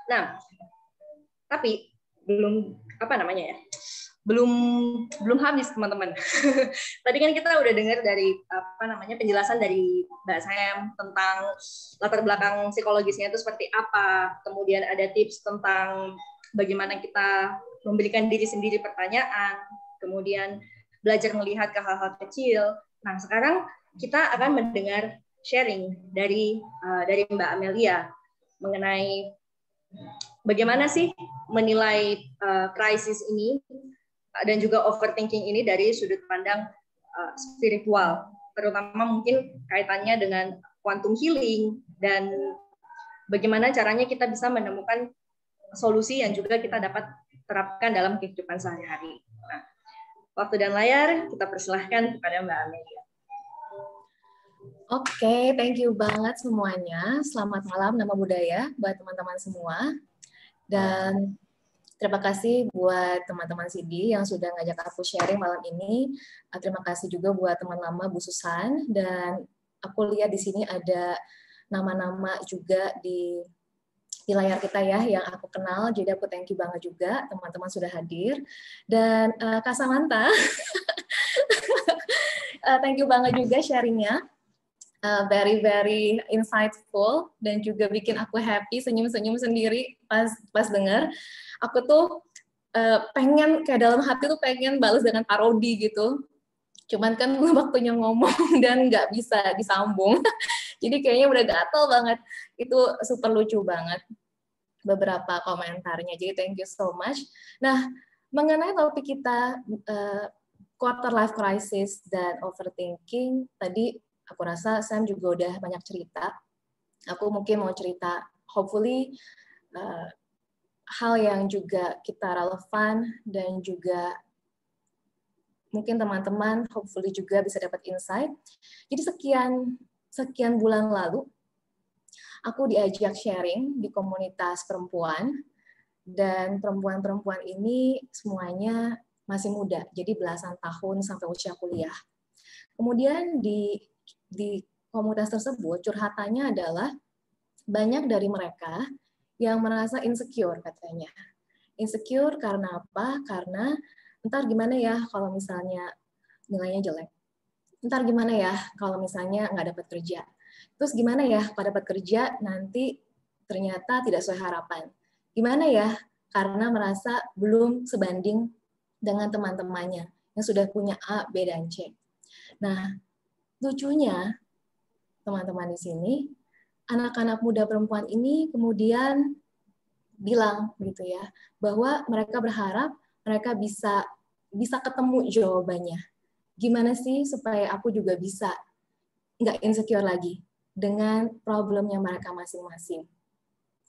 Nah, tapi belum belum habis teman-teman. Tadi kan kita udah dengar dari penjelasan dari Mbak Sam tentang latar belakang psikologisnya itu seperti apa. Kemudian ada tips tentang bagaimana kita memberikan diri sendiri pertanyaan, kemudian belajar melihat ke hal-hal kecil. Nah, sekarang kita akan mendengar sharing dari Mbak Amelia mengenai bagaimana sih menilai krisis ini dan juga overthinking ini dari sudut pandang spiritual, terutama mungkin kaitannya dengan quantum healing dan bagaimana caranya kita bisa menemukan solusi yang juga kita dapat terapkan dalam kehidupan sehari-hari. Nah, waktu dan layar kita persilahkan kepada Mbak Amelia. Oke, thank you banget semuanya. Selamat malam, nama budaya buat teman-teman semua. Dan terima kasih buat teman-teman CD yang sudah ngajak aku sharing malam ini. Terima kasih juga buat teman lama Bu Susan. Dan aku lihat di sini ada nama-nama juga di layar kita ya yang aku kenal. Jadi aku thank you banget juga teman-teman sudah hadir. Dan Kak Samantha, thank you banget juga sharingnya. Very insightful dan juga bikin aku happy, senyum-senyum sendiri pas denger. Aku tuh pengen kayak dalam hati tuh pengen balas dengan parodi gitu. Cuman kan waktunya ngomong dan nggak bisa disambung. Jadi kayaknya udah gatel banget. Itu super lucu banget beberapa komentarnya. Jadi thank you so much. Nah, mengenai topik kita quarter life crisis dan overthinking, tadi aku rasa Sam juga udah banyak cerita. Aku mungkin mau cerita, hopefully hal yang juga kita relevan dan juga mungkin teman-teman hopefully juga bisa dapat insight. Jadi sekian bulan lalu aku diajak sharing di komunitas perempuan, dan perempuan-perempuan ini semuanya masih muda, jadi belasan tahun sampai usia kuliah. Kemudian di komunitas tersebut curhatannya adalah banyak dari mereka yang merasa insecure katanya. Insecure karena apa? Karena ntar gimana ya kalau misalnya nilainya jelek. Ntar gimana ya kalau misalnya nggak dapat kerja. Terus gimana ya kalau dapat kerja nanti ternyata tidak sesuai harapan. Gimana ya karena merasa belum sebanding dengan teman-temannya yang sudah punya A, B, dan C. Nah, lucunya teman-teman di sini, anak-anak muda perempuan ini kemudian bilang gitu ya, bahwa mereka berharap mereka bisa ketemu jawabannya. Gimana sih supaya aku juga bisa nggak insecure lagi dengan problemnya mereka masing-masing.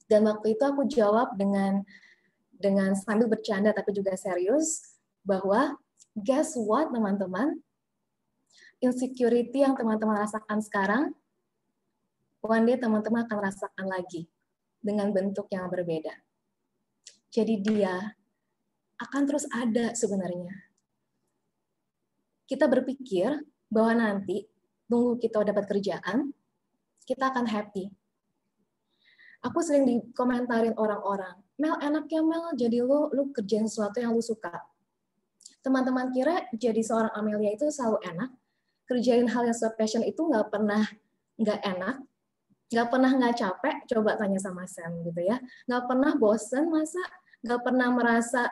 Dan waktu itu aku jawab dengan sambil bercanda tapi juga serius, bahwa guess what teman-teman, insecurity yang teman-teman rasakan sekarang, one day teman-teman akan rasakan lagi dengan bentuk yang berbeda. Jadi dia akan terus ada sebenarnya. Kita berpikir bahwa nanti tunggu kita dapat kerjaan, kita akan happy. Aku sering dikomentarin orang-orang, Mel enaknya Mel, jadi lu kerjain sesuatu yang lu suka. Teman-teman kira jadi seorang Amelia itu selalu enak, kerjain hal yang sesuai passion itu nggak pernah nggak enak, nggak pernah nggak capek, coba tanya sama Sam gitu ya. Nggak pernah bosen, masa nggak pernah merasa,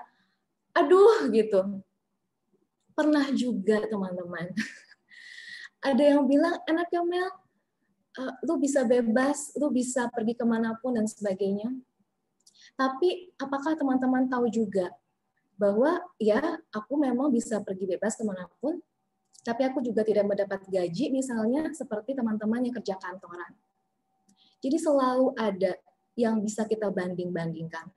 aduh gitu. Pernah juga teman-teman. Ada yang bilang, enak ya Mel, lu bisa bebas, lu bisa pergi kemanapun dan sebagainya. Tapi apakah teman-teman tahu juga bahwa ya aku memang bisa pergi bebas kemanapun, tapi aku juga tidak mendapat gaji misalnya seperti teman-teman yang kerja kantoran. Jadi selalu ada yang bisa kita banding-bandingkan.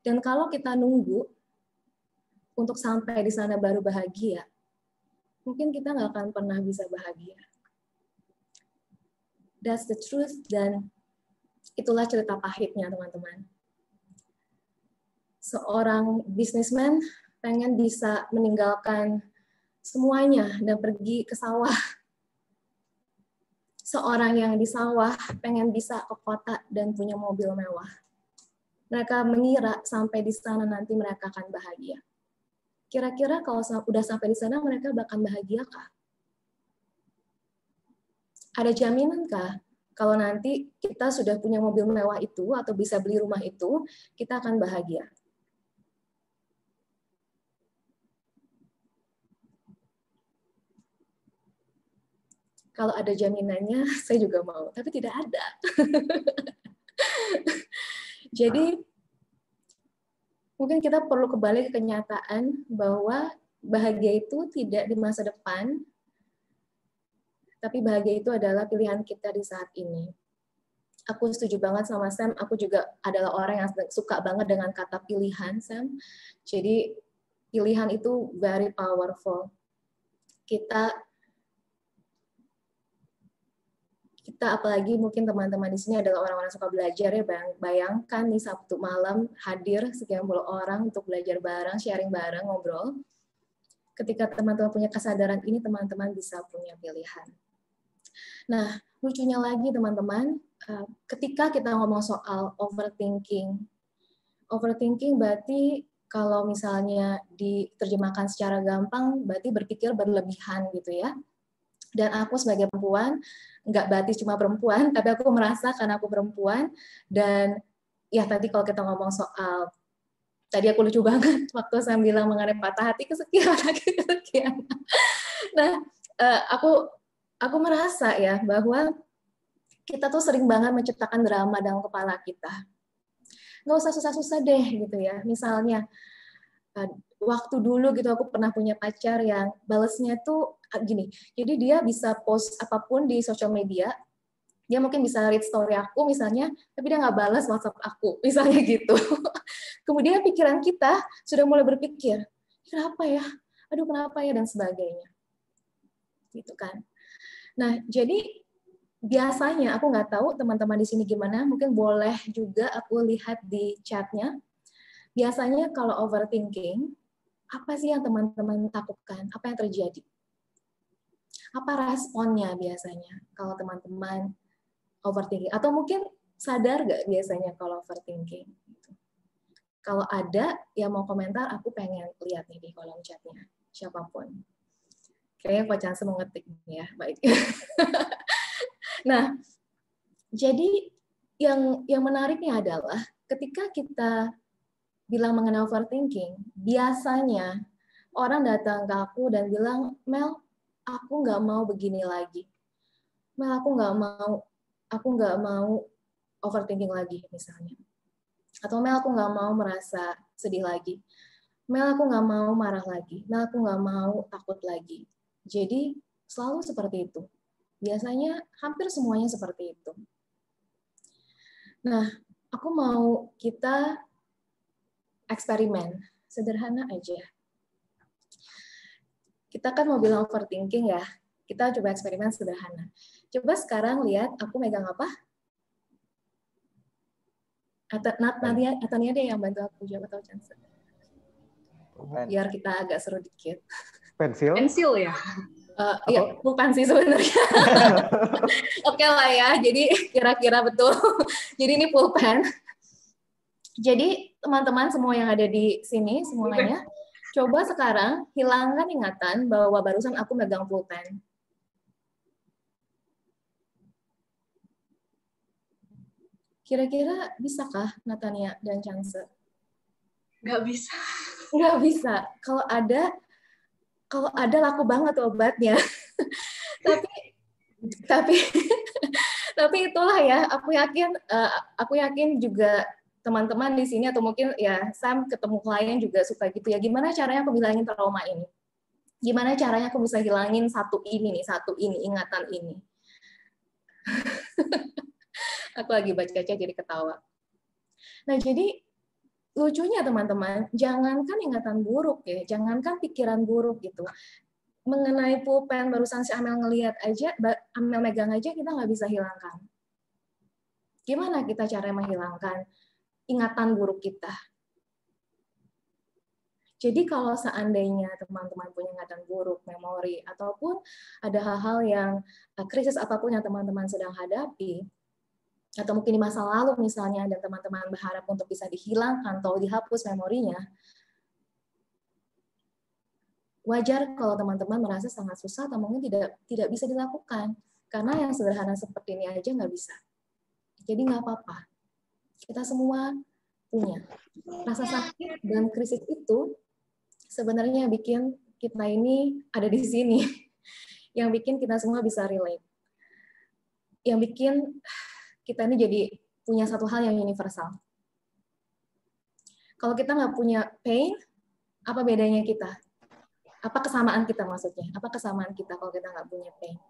Dan kalau kita nunggu untuk sampai di sana baru bahagia, mungkin kita nggak akan pernah bisa bahagia. That's the truth, dan itulah cerita pahitnya, teman-teman. Seorang businessman pengen bisa meninggalkan semuanya dan pergi ke sawah. Seorang yang di sawah pengen bisa ke kota dan punya mobil mewah. Mereka mengira sampai di sana nanti mereka akan bahagia. Kira-kira kalau udah sampai di sana mereka bakal bahagiakah? Ada jaminan-kah kalau nanti kita sudah punya mobil mewah itu atau bisa beli rumah itu, kita akan bahagia? Kalau ada jaminannya, saya juga mau, tapi tidak ada. Jadi, mungkin kita perlu kembali ke kenyataan bahwa bahagia itu tidak di masa depan, tapi bahagia itu adalah pilihan kita di saat ini. Aku setuju banget sama Sam, aku juga adalah orang yang suka banget dengan kata pilihan, Sam. Jadi, pilihan itu very powerful. Kita apalagi mungkin teman-teman di sini adalah orang-orang suka belajar ya, bayangkan nih Sabtu malam hadir sekian puluh orang untuk belajar bareng, sharing bareng, ngobrol. Ketika teman-teman punya kesadaran ini, teman-teman bisa punya pilihan. Nah, lucunya lagi teman-teman, ketika kita ngomong soal overthinking berarti kalau misalnya diterjemahkan secara gampang, berarti berpikir berlebihan gitu ya. Dan aku sebagai perempuan, nggak berarti cuma perempuan, tapi aku merasa karena aku perempuan, dan ya tadi kalau kita ngomong soal, tadi aku lucu banget waktu saya bilang mengenai patah hati kesekian lagi kesekian. Nah, aku merasa ya bahwa kita tuh sering banget menciptakan drama dalam kepala kita. Nggak usah susah-susah deh gitu ya. Misalnya waktu dulu gitu aku pernah punya pacar yang balesnya tuh gini. Jadi dia bisa post apapun di sosial media. Dia mungkin bisa read story aku misalnya, tapi dia nggak balas WhatsApp aku, misalnya gitu. Kemudian pikiran kita sudah mulai berpikir, kenapa ya? Aduh kenapa ya? Dan sebagainya. Gitu kan. Nah, jadi biasanya aku nggak tahu teman-teman di sini gimana, mungkin boleh juga aku lihat di chatnya. Biasanya kalau overthinking, apa sih yang teman-teman takutkan? Apa yang terjadi? Apa responnya biasanya kalau teman-teman overthinking? Atau mungkin sadar nggak biasanya kalau overthinking? Kalau ada yang mau komentar, aku pengen lihat nih di kolom chatnya. Siapapun. Kayaknya Pak Chance mau ngetik ya, baik. Nah, jadi yang menariknya adalah ketika kita bilang mengenai overthinking, biasanya orang datang ke aku dan bilang, Mel, aku nggak mau begini lagi. Mel, aku nggak mau overthinking lagi misalnya. Atau Mel, aku nggak mau merasa sedih lagi. Mel, aku nggak mau marah lagi. Mel, aku nggak mau takut lagi. Jadi selalu seperti itu. Biasanya hampir semuanya seperti itu. Nah, aku mau kita eksperimen. Sederhana aja. Kita kan mau bilang overthinking ya. Kita coba eksperimen sederhana. Coba sekarang lihat aku megang apa? Atau Nia deh yang bantu aku jawab atau Chance. Biar kita agak seru dikit. Pensil? Pensil ya? Iya, bukan sih sebenarnya. Oke lah ya, jadi kira-kira betul. Jadi ini pulpen. Jadi teman-teman semua yang ada di sini semuanya, coba sekarang hilangkan ingatan bahwa barusan aku megang pulpen. Kira-kira bisakah Natania dan Chance? Nggak bisa. Nggak bisa. Kalau ada laku banget obatnya. tapi itulah ya. Aku yakin juga teman-teman di sini atau mungkin ya Sam ketemu klien juga suka gitu ya. Gimana caranya aku bilangin trauma ini? Gimana caranya aku bisa hilangin satu ini ingatan ini? Aku lagi baca jadi ketawa. Nah, jadi lucunya teman-teman, jangankan ingatan buruk ya, jangankan pikiran buruk gitu. Mengenai pulpen barusan si Amel ngelihat aja, Amel megang aja kita nggak bisa hilangkan. Gimana kita cara menghilangkan ingatan buruk kita? Jadi kalau seandainya teman-teman punya ingatan buruk, memori, ataupun ada hal-hal yang krisis apapun yang teman-teman sedang hadapi, atau mungkin di masa lalu misalnya, dan teman-teman berharap untuk bisa dihilangkan atau dihapus memorinya, wajar kalau teman-teman merasa sangat susah atau mungkin tidak bisa dilakukan. Karena yang sederhana seperti ini aja nggak bisa. Jadi nggak apa-apa. Kita semua punya. Rasa sakit dan krisis itu sebenarnya bikin kita ini ada di sini. Yang bikin kita semua bisa relate. Yang bikin kita ini jadi punya satu hal yang universal. Kalau kita nggak punya pain, apa bedanya kita? Apa kesamaan kita maksudnya? Apa kesamaan kita kalau kita nggak punya pain?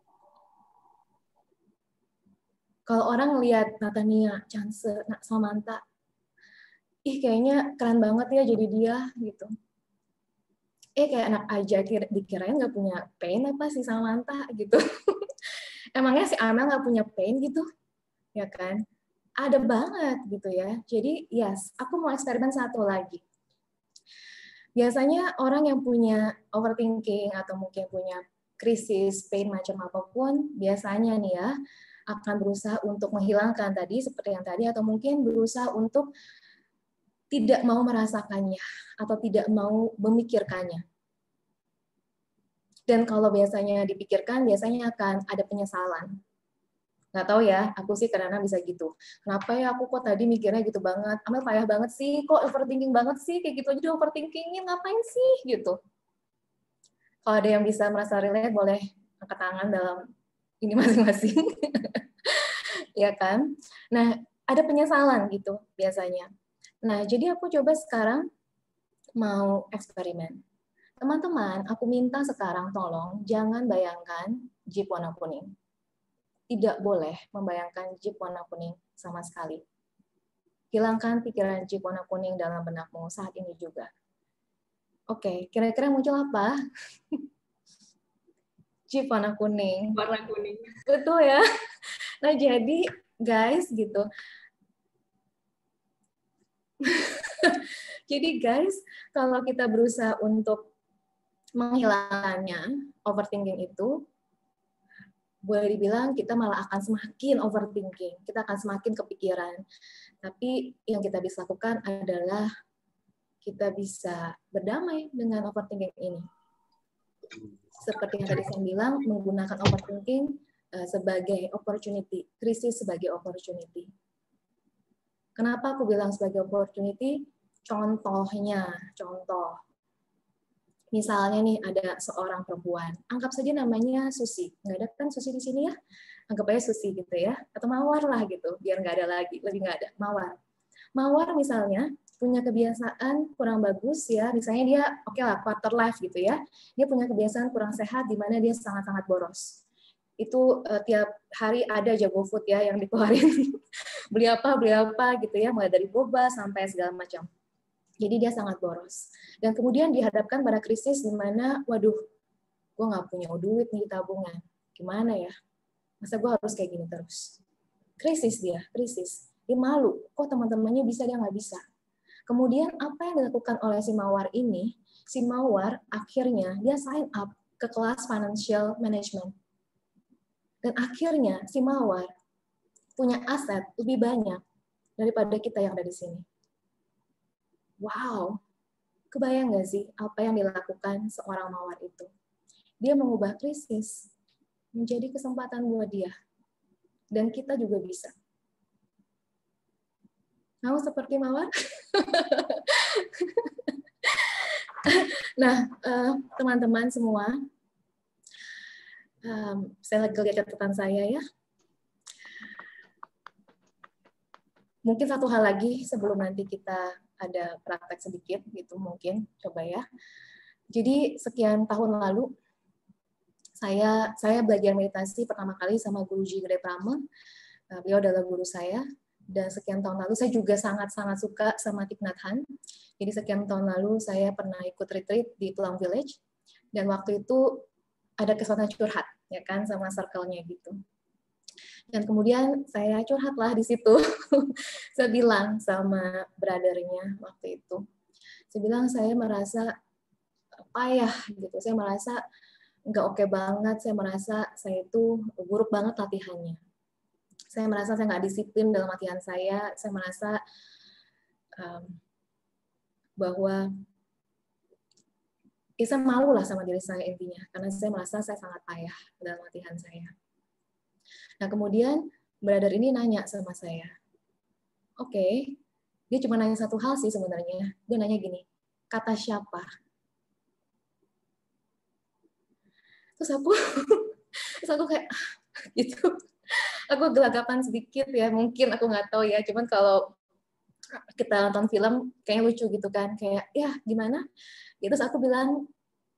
Kalau orang ngelihat Natania, Chance, Samantha, ih kayaknya keren banget ya jadi dia gitu. Kayak anak aja dikirain nggak punya pain apa sih Samantha gitu. Emangnya si Amel nggak punya pain gitu? Ya kan? Ada banget gitu ya. Jadi yes, aku mau eksperimen satu lagi. Biasanya orang yang punya overthinking atau mungkin punya krisis, pain macam apapun, biasanya nih ya, akan berusaha untuk menghilangkan tadi, seperti yang tadi, atau mungkin berusaha untuk tidak mau merasakannya, atau tidak mau memikirkannya. Dan kalau biasanya dipikirkan, biasanya akan ada penyesalan. Nggak tahu ya, aku sih karena bisa gitu. Kenapa ya aku kok tadi mikirnya gitu banget? Amel payah banget sih, kok overthinking banget sih, kayak gitu aja udah overthinkingin, ngapain sih gitu. Kalau ada yang bisa merasa relate, boleh angkat tangan dalam ini masing-masing. Ya kan? Nah, ada penyesalan gitu biasanya. Nah, jadi aku coba sekarang mau eksperimen. Teman-teman, aku minta sekarang tolong jangan bayangkan jeep warna kuning. Tidak boleh membayangkan jeep warna kuning sama sekali. Hilangkan pikiran jeep warna kuning dalam benakmu saat ini juga. Oke, kira-kira muncul apa? Jeep warna kuning. Warna kuning. Betul ya? Nah, jadi guys gitu. Jadi guys, kalau kita berusaha untuk menghilangkannya, overthinking itu, boleh dibilang kita malah akan semakin overthinking. Kita akan semakin kepikiran. Tapi yang kita bisa lakukan adalah kita bisa berdamai dengan overthinking ini. Seperti yang tadi saya bilang, menggunakan overthinking sebagai opportunity, krisis sebagai opportunity. Kenapa aku bilang sebagai opportunity? Contohnya, misalnya nih ada seorang perempuan, anggap saja namanya Susi. Nggak ada kan Susi di sini ya? Anggap aja Susi gitu ya, atau Mawar lah gitu, biar nggak ada lagi, lebih nggak ada. Mawar misalnya punya kebiasaan kurang bagus ya, misalnya dia oke lah quarter life gitu ya, dia punya kebiasaan kurang sehat di mana dia sangat-sangat boros. Itu tiap hari ada aja GoFood ya yang dikeluarin, beli apa gitu ya, mulai dari boba sampai segala macam. Jadi dia sangat boros. Dan kemudian dihadapkan pada krisis di mana, waduh, gue nggak punya duit nih tabungan. Gimana ya? Masa gue harus kayak gini terus? Krisis dia, krisis. Dia malu, kok teman-temannya bisa, dia nggak bisa. Kemudian apa yang dilakukan oleh si Mawar ini? Si Mawar akhirnya dia sign up ke kelas financial management. Dan akhirnya si Mawar punya aset lebih banyak daripada kita yang ada di sini. Wow, kebayang nggak sih apa yang dilakukan seorang Mawar itu? Dia mengubah krisis menjadi kesempatan buat dia. Dan kita juga bisa. Mau seperti Mawar? Nah, teman-teman semua, saya lagi lihat catatan saya ya. Mungkin satu hal lagi sebelum nanti kita ada praktek sedikit gitu mungkin, coba ya. Jadi sekian tahun lalu saya belajar meditasi pertama kali sama Guruji Gede Prama. Beliau adalah guru saya. Dan sekian tahun lalu saya juga sangat-sangat suka sama Thich Nhat Hanh. Jadi sekian tahun lalu saya pernah ikut retreat di Plum Village. Dan waktu itu ada kesempatan curhat ya kan sama circle-nya gitu. Dan kemudian saya curhatlah di situ. Saya bilang sama brother-nya waktu itu. Saya bilang saya merasa payah gitu. Saya merasa nggak oke banget. Saya merasa saya itu buruk banget latihannya. Saya merasa saya nggak disiplin dalam latihan saya. Saya merasa bahwa saya malu lah sama diri saya intinya. Karena saya merasa saya sangat payah dalam latihan saya. Nah kemudian brother ini nanya sama saya. Oke, dia cuma nanya satu hal sih sebenarnya. Dia nanya gini, kata siapa? Terus aku kayak gitu. Aku gelagapan sedikit ya, mungkin aku nggak tahu ya. Cuman kalau kita nonton film kayaknya lucu gitu kan, kayak ya gimana? Terus aku bilang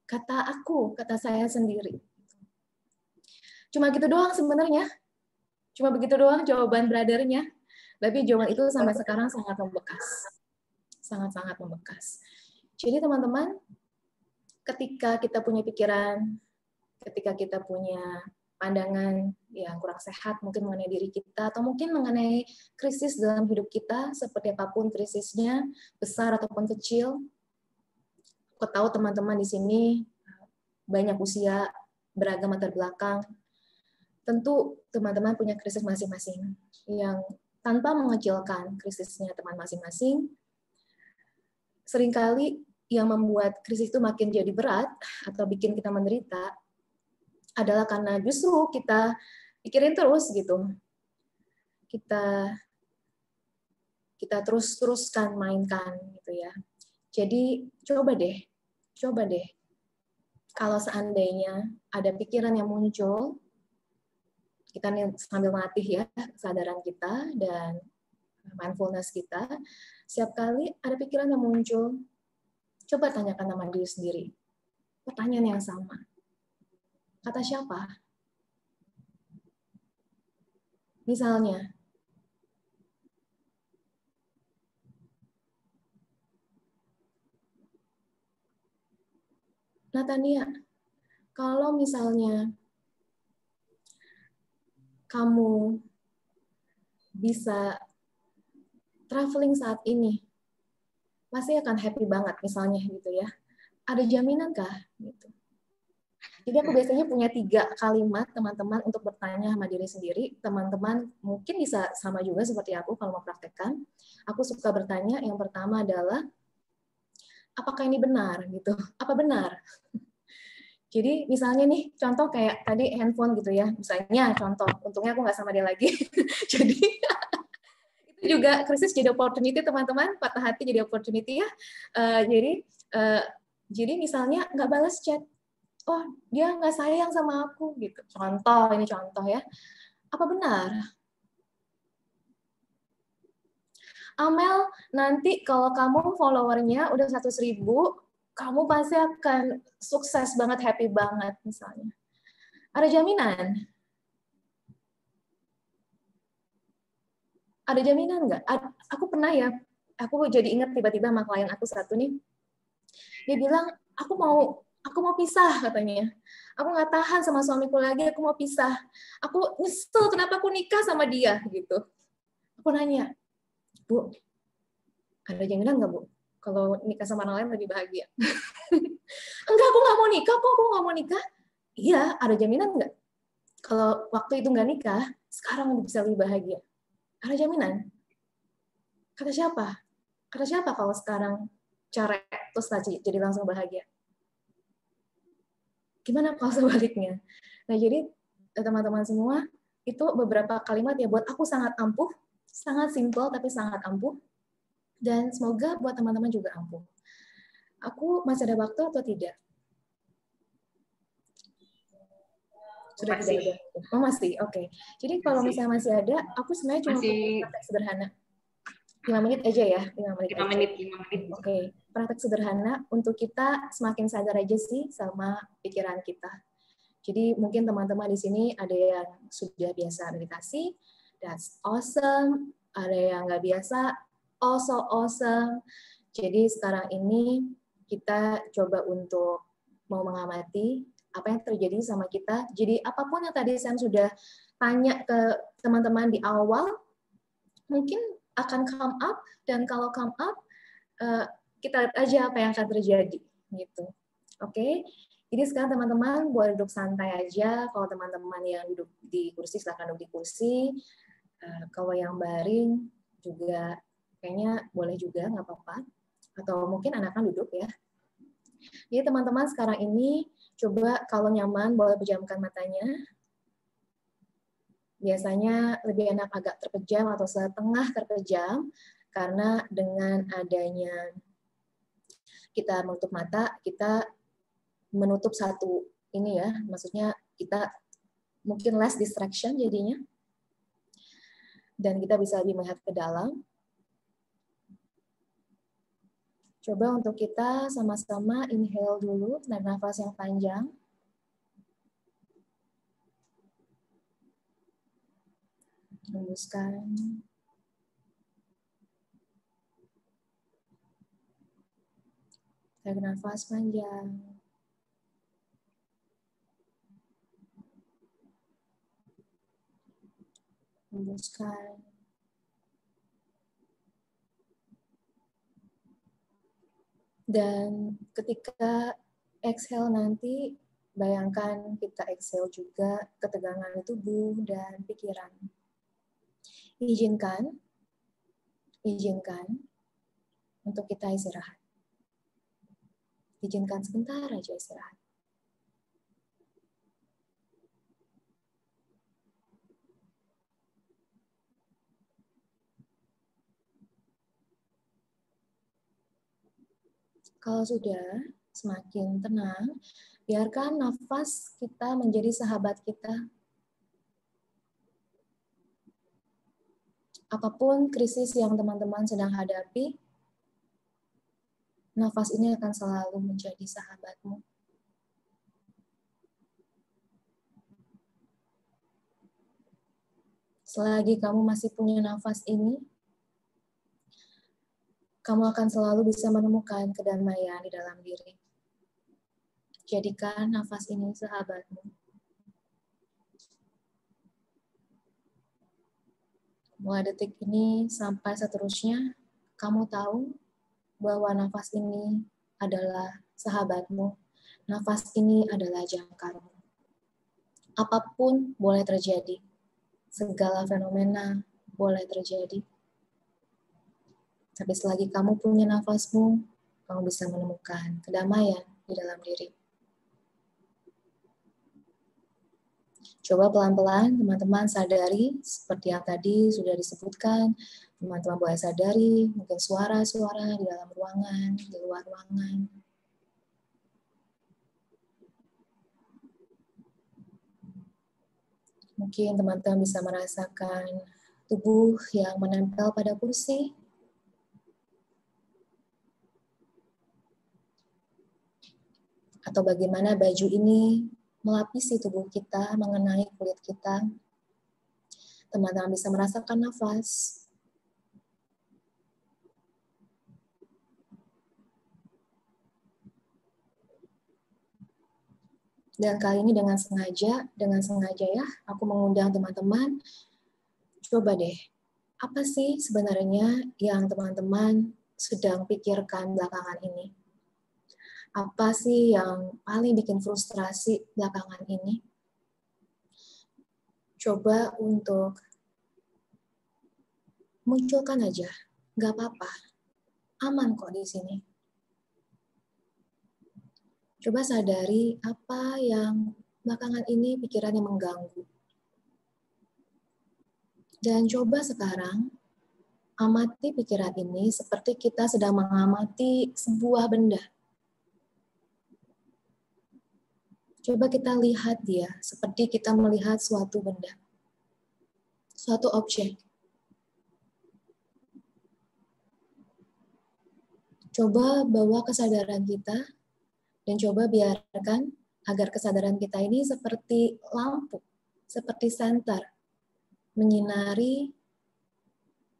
kata saya sendiri. Cuma gitu doang sebenarnya. Cuma begitu doang jawaban brother-nya. Tapi jawaban itu sampai sekarang sangat membekas. Sangat-sangat membekas. Jadi teman-teman, ketika kita punya pikiran, ketika kita punya pandangan yang kurang sehat mungkin mengenai diri kita, atau mungkin mengenai krisis dalam hidup kita, seperti apapun krisisnya, besar ataupun kecil. Aku tahu teman-teman di sini banyak usia, beragam latar belakang. Tentu teman-teman punya krisis masing-masing yang tanpa mengecilkan krisisnya teman masing-masing, seringkali yang membuat krisis itu makin jadi berat atau bikin kita menderita adalah karena justru kita pikirin terus gitu. Kita terus-teruskan mainkan gitu ya. Jadi coba deh. Kalau seandainya ada pikiran yang muncul, kita nih sambil melatih ya kesadaran kita dan mindfulness kita. Setiap kali ada pikiran yang muncul, coba tanyakan nama diri sendiri. Pertanyaan yang sama. Kata siapa? Misalnya, Natania, kalau misalnya kamu bisa traveling saat ini, pasti akan happy banget misalnya gitu ya. Ada jaminan kah? Gitu. Jadi aku biasanya punya 3 kalimat teman-teman untuk bertanya sama diri sendiri. Teman-teman mungkin bisa sama juga seperti aku kalau mau praktekkan. Aku suka bertanya, yang pertama adalah, apakah ini benar? Gitu. Apa benar? Jadi misalnya nih, contoh kayak tadi handphone gitu ya. Misalnya contoh, untungnya aku nggak sama dia lagi. Jadi itu juga krisis jadi opportunity teman-teman. Patah hati jadi opportunity ya. Jadi misalnya nggak balas chat. Oh, dia nggak sayang sama aku gitu. Contoh, ini contoh ya. Apa benar? Amel, nanti kalau kamu followernya udah 100.000, kamu pasti akan sukses banget, happy banget misalnya. Ada jaminan? Ada jaminan nggak? Aku pernah ya, aku jadi ingat tiba-tiba sama klien aku satu nih. Dia bilang, aku mau pisah katanya. Aku nggak tahan sama suamiku lagi, aku mau pisah. Aku nyesel kenapa aku nikah sama dia gitu. Aku nanya, Bu, ada jaminan nggak, Bu? Kalau nikah sama orang lain lebih bahagia. Enggak, aku nggak mau nikah kok, aku nggak mau nikah. Iya, ada jaminan nggak? Kalau waktu itu nggak nikah, sekarang bisa lebih bahagia. Ada jaminan? Kata siapa? Kata siapa kalau sekarang cerai terus jadi langsung bahagia? Gimana kalau sebaliknya? Nah, jadi teman-teman semua, itu beberapa kalimat ya buat aku sangat ampuh, sangat simpel tapi sangat ampuh, dan semoga buat teman-teman juga ampuh. Aku masih ada waktu atau tidak? Sudah masih. Tidak ada. Oh masih, oke. Okay. Jadi kalau misalnya masih ada, aku sebenarnya cuma praktek sederhana. 5 menit aja ya, 5 menit. 5 menit. Oke, okay. Praktek sederhana untuk kita semakin sadar aja sih sama pikiran kita. Jadi mungkin teman-teman di sini ada yang sudah biasa meditasi, that's awesome. Ada yang nggak biasa, also awesome. Jadi sekarang ini kita coba untuk mau mengamati apa yang terjadi sama kita. Jadi apapun yang tadi Sam sudah tanya ke teman-teman di awal, mungkin akan come up, dan kalau come up, kita lihat aja apa yang akan terjadi. Gitu. Oke? Jadi sekarang teman-teman boleh duduk santai aja. Kalau teman-teman yang duduk di kursi, silakan duduk di kursi. Kalau yang baring juga kayaknya boleh juga, nggak apa-apa. Atau mungkin anak-anak duduk ya. Jadi teman-teman sekarang ini coba kalau nyaman boleh pejamkan matanya. Biasanya lebih enak agak terpejam atau setengah terpejam, karena dengan adanya kita menutup mata, kita menutup satu ini ya, maksudnya kita mungkin less distraction jadinya, dan kita bisa lebih melihat ke dalam. Coba untuk kita sama-sama inhale dulu, tarik nafas yang panjang. Hembuskan. Tarik nafas panjang. Hembuskan. Dan ketika exhale nanti, bayangkan kita exhale juga ketegangan tubuh dan pikiran. Izinkan untuk kita istirahat. Izinkan sebentar aja istirahat. Kalau sudah, semakin tenang, biarkan nafas kita menjadi sahabat kita. Apapun krisis yang teman-teman sedang hadapi, nafas ini akan selalu menjadi sahabatmu. Selagi kamu masih punya nafas ini, kamu akan selalu bisa menemukan kedamaian di dalam diri. Jadikan nafas ini sahabatmu. Mulai detik ini sampai seterusnya, kamu tahu bahwa nafas ini adalah sahabatmu. Nafas ini adalah jangkarmu. Apapun boleh terjadi. Segala fenomena boleh terjadi. Tapi selagi kamu punya nafasmu, kamu bisa menemukan kedamaian di dalam diri. Coba pelan-pelan teman-teman sadari, seperti yang tadi sudah disebutkan, teman-teman boleh sadari mungkin suara-suara di dalam ruangan, di luar ruangan. Mungkin teman-teman bisa merasakan tubuh yang menempel pada kursi. Atau bagaimana baju ini melapisi tubuh kita, mengenai kulit kita. Teman-teman bisa merasakan nafas. Dan kali ini dengan sengaja ya, aku mengundang teman-teman, coba deh, apa sih sebenarnya yang teman-teman sedang pikirkan belakangan ini? Apa sih yang paling bikin frustrasi belakangan ini? Coba untuk munculkan aja, nggak apa-apa, aman kok di sini. Coba sadari apa yang belakangan ini pikiran yang mengganggu. Dan coba sekarang amati pikiran ini seperti kita sedang mengamati sebuah benda. Coba kita lihat dia seperti kita melihat suatu benda, suatu objek. Coba bawa kesadaran kita dan coba biarkan agar kesadaran kita ini seperti lampu, seperti senter, menyinari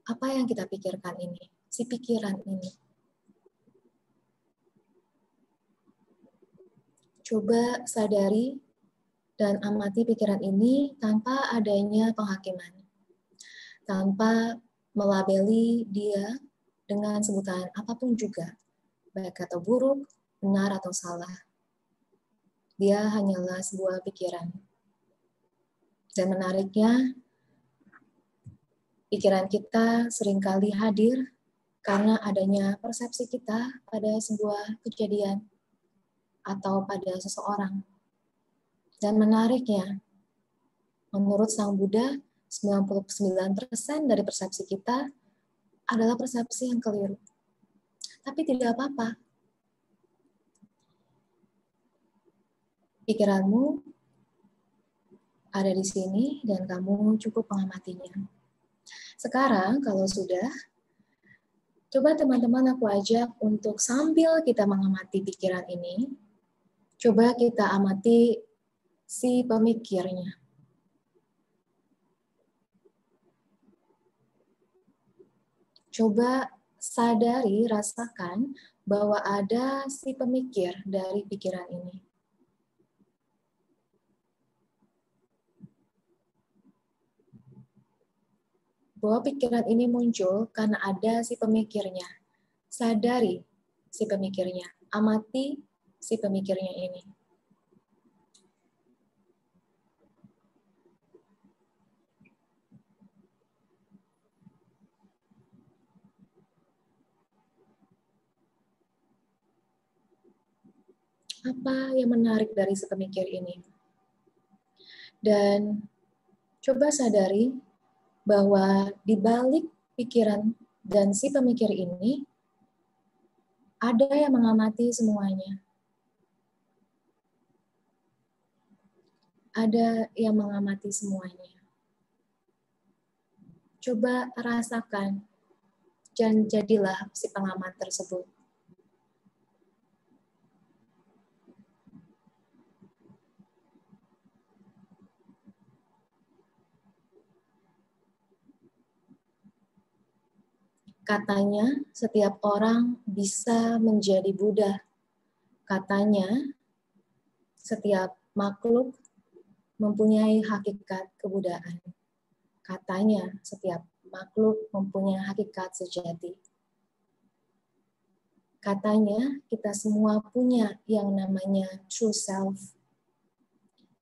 apa yang kita pikirkan ini, si pikiran ini. Coba sadari dan amati pikiran ini tanpa adanya penghakiman, tanpa melabeli dia dengan sebutan apapun juga, baik atau buruk, benar atau salah. Dia hanyalah sebuah pikiran. Dan menariknya, pikiran kita seringkali hadir karena adanya persepsi kita pada sebuah kejadian atau pada seseorang. Dan menariknya, menurut Sang Buddha, 99% dari persepsi kita adalah persepsi yang keliru. Tapi tidak apa-apa. Pikiranmu ada di sini dan kamu cukup mengamatinya. Sekarang kalau sudah, coba teman-teman aku ajak untuk sambil kita mengamati pikiran ini, coba kita amati si pemikirnya. Coba sadari, rasakan bahwa ada si pemikir dari pikiran ini. Bahwa pikiran ini muncul karena ada si pemikirnya. Sadari si pemikirnya, amati si pemikirnya ini. Apa yang menarik dari si pemikir ini? Dan coba sadari bahwa di balik pikiran dan si pemikir ini ada yang mengamati semuanya. ada yang mengamati semuanya. Coba rasakan, dan jadilah si pengamat tersebut. Katanya, setiap orang bisa menjadi Buddha. Katanya, setiap makhluk mempunyai hakikat kebudaan. Katanya, setiap makhluk mempunyai hakikat sejati. Katanya, kita semua punya yang namanya true self.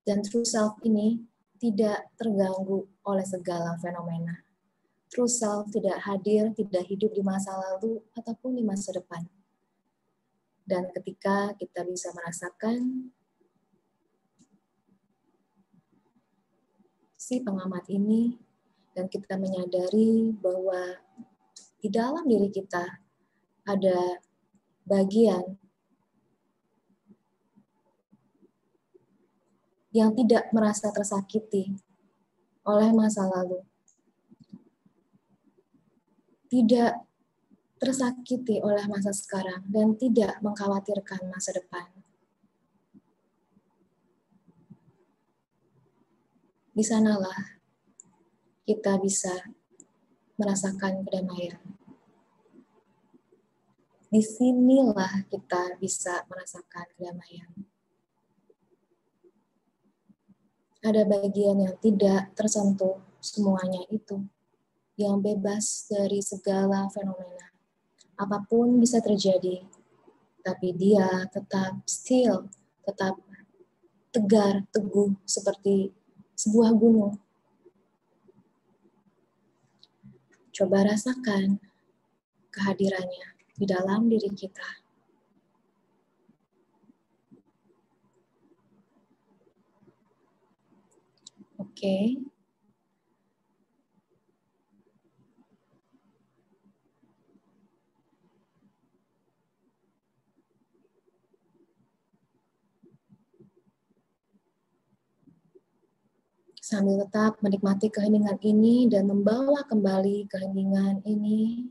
Dan true self ini tidak terganggu oleh segala fenomena. True self tidak hadir, tidak hidup di masa lalu ataupun di masa depan. Dan ketika kita bisa merasakan si pengamat ini, dan kita menyadari bahwa di dalam diri kita ada bagian yang tidak merasa tersakiti oleh masa lalu, tidak tersakiti oleh masa sekarang, dan tidak mengkhawatirkan masa depan. Di sanalah kita bisa merasakan kedamaian. Di sinilah kita bisa merasakan kedamaian. Ada bagian yang tidak tersentuh semuanya itu, yang bebas dari segala fenomena. Apapun bisa terjadi, tapi dia tetap still, tetap tegar, teguh, seperti sebuah gunung. Coba rasakan kehadirannya di dalam diri kita. Oke. Sambil tetap menikmati keheningan ini dan membawa kembali keheningan ini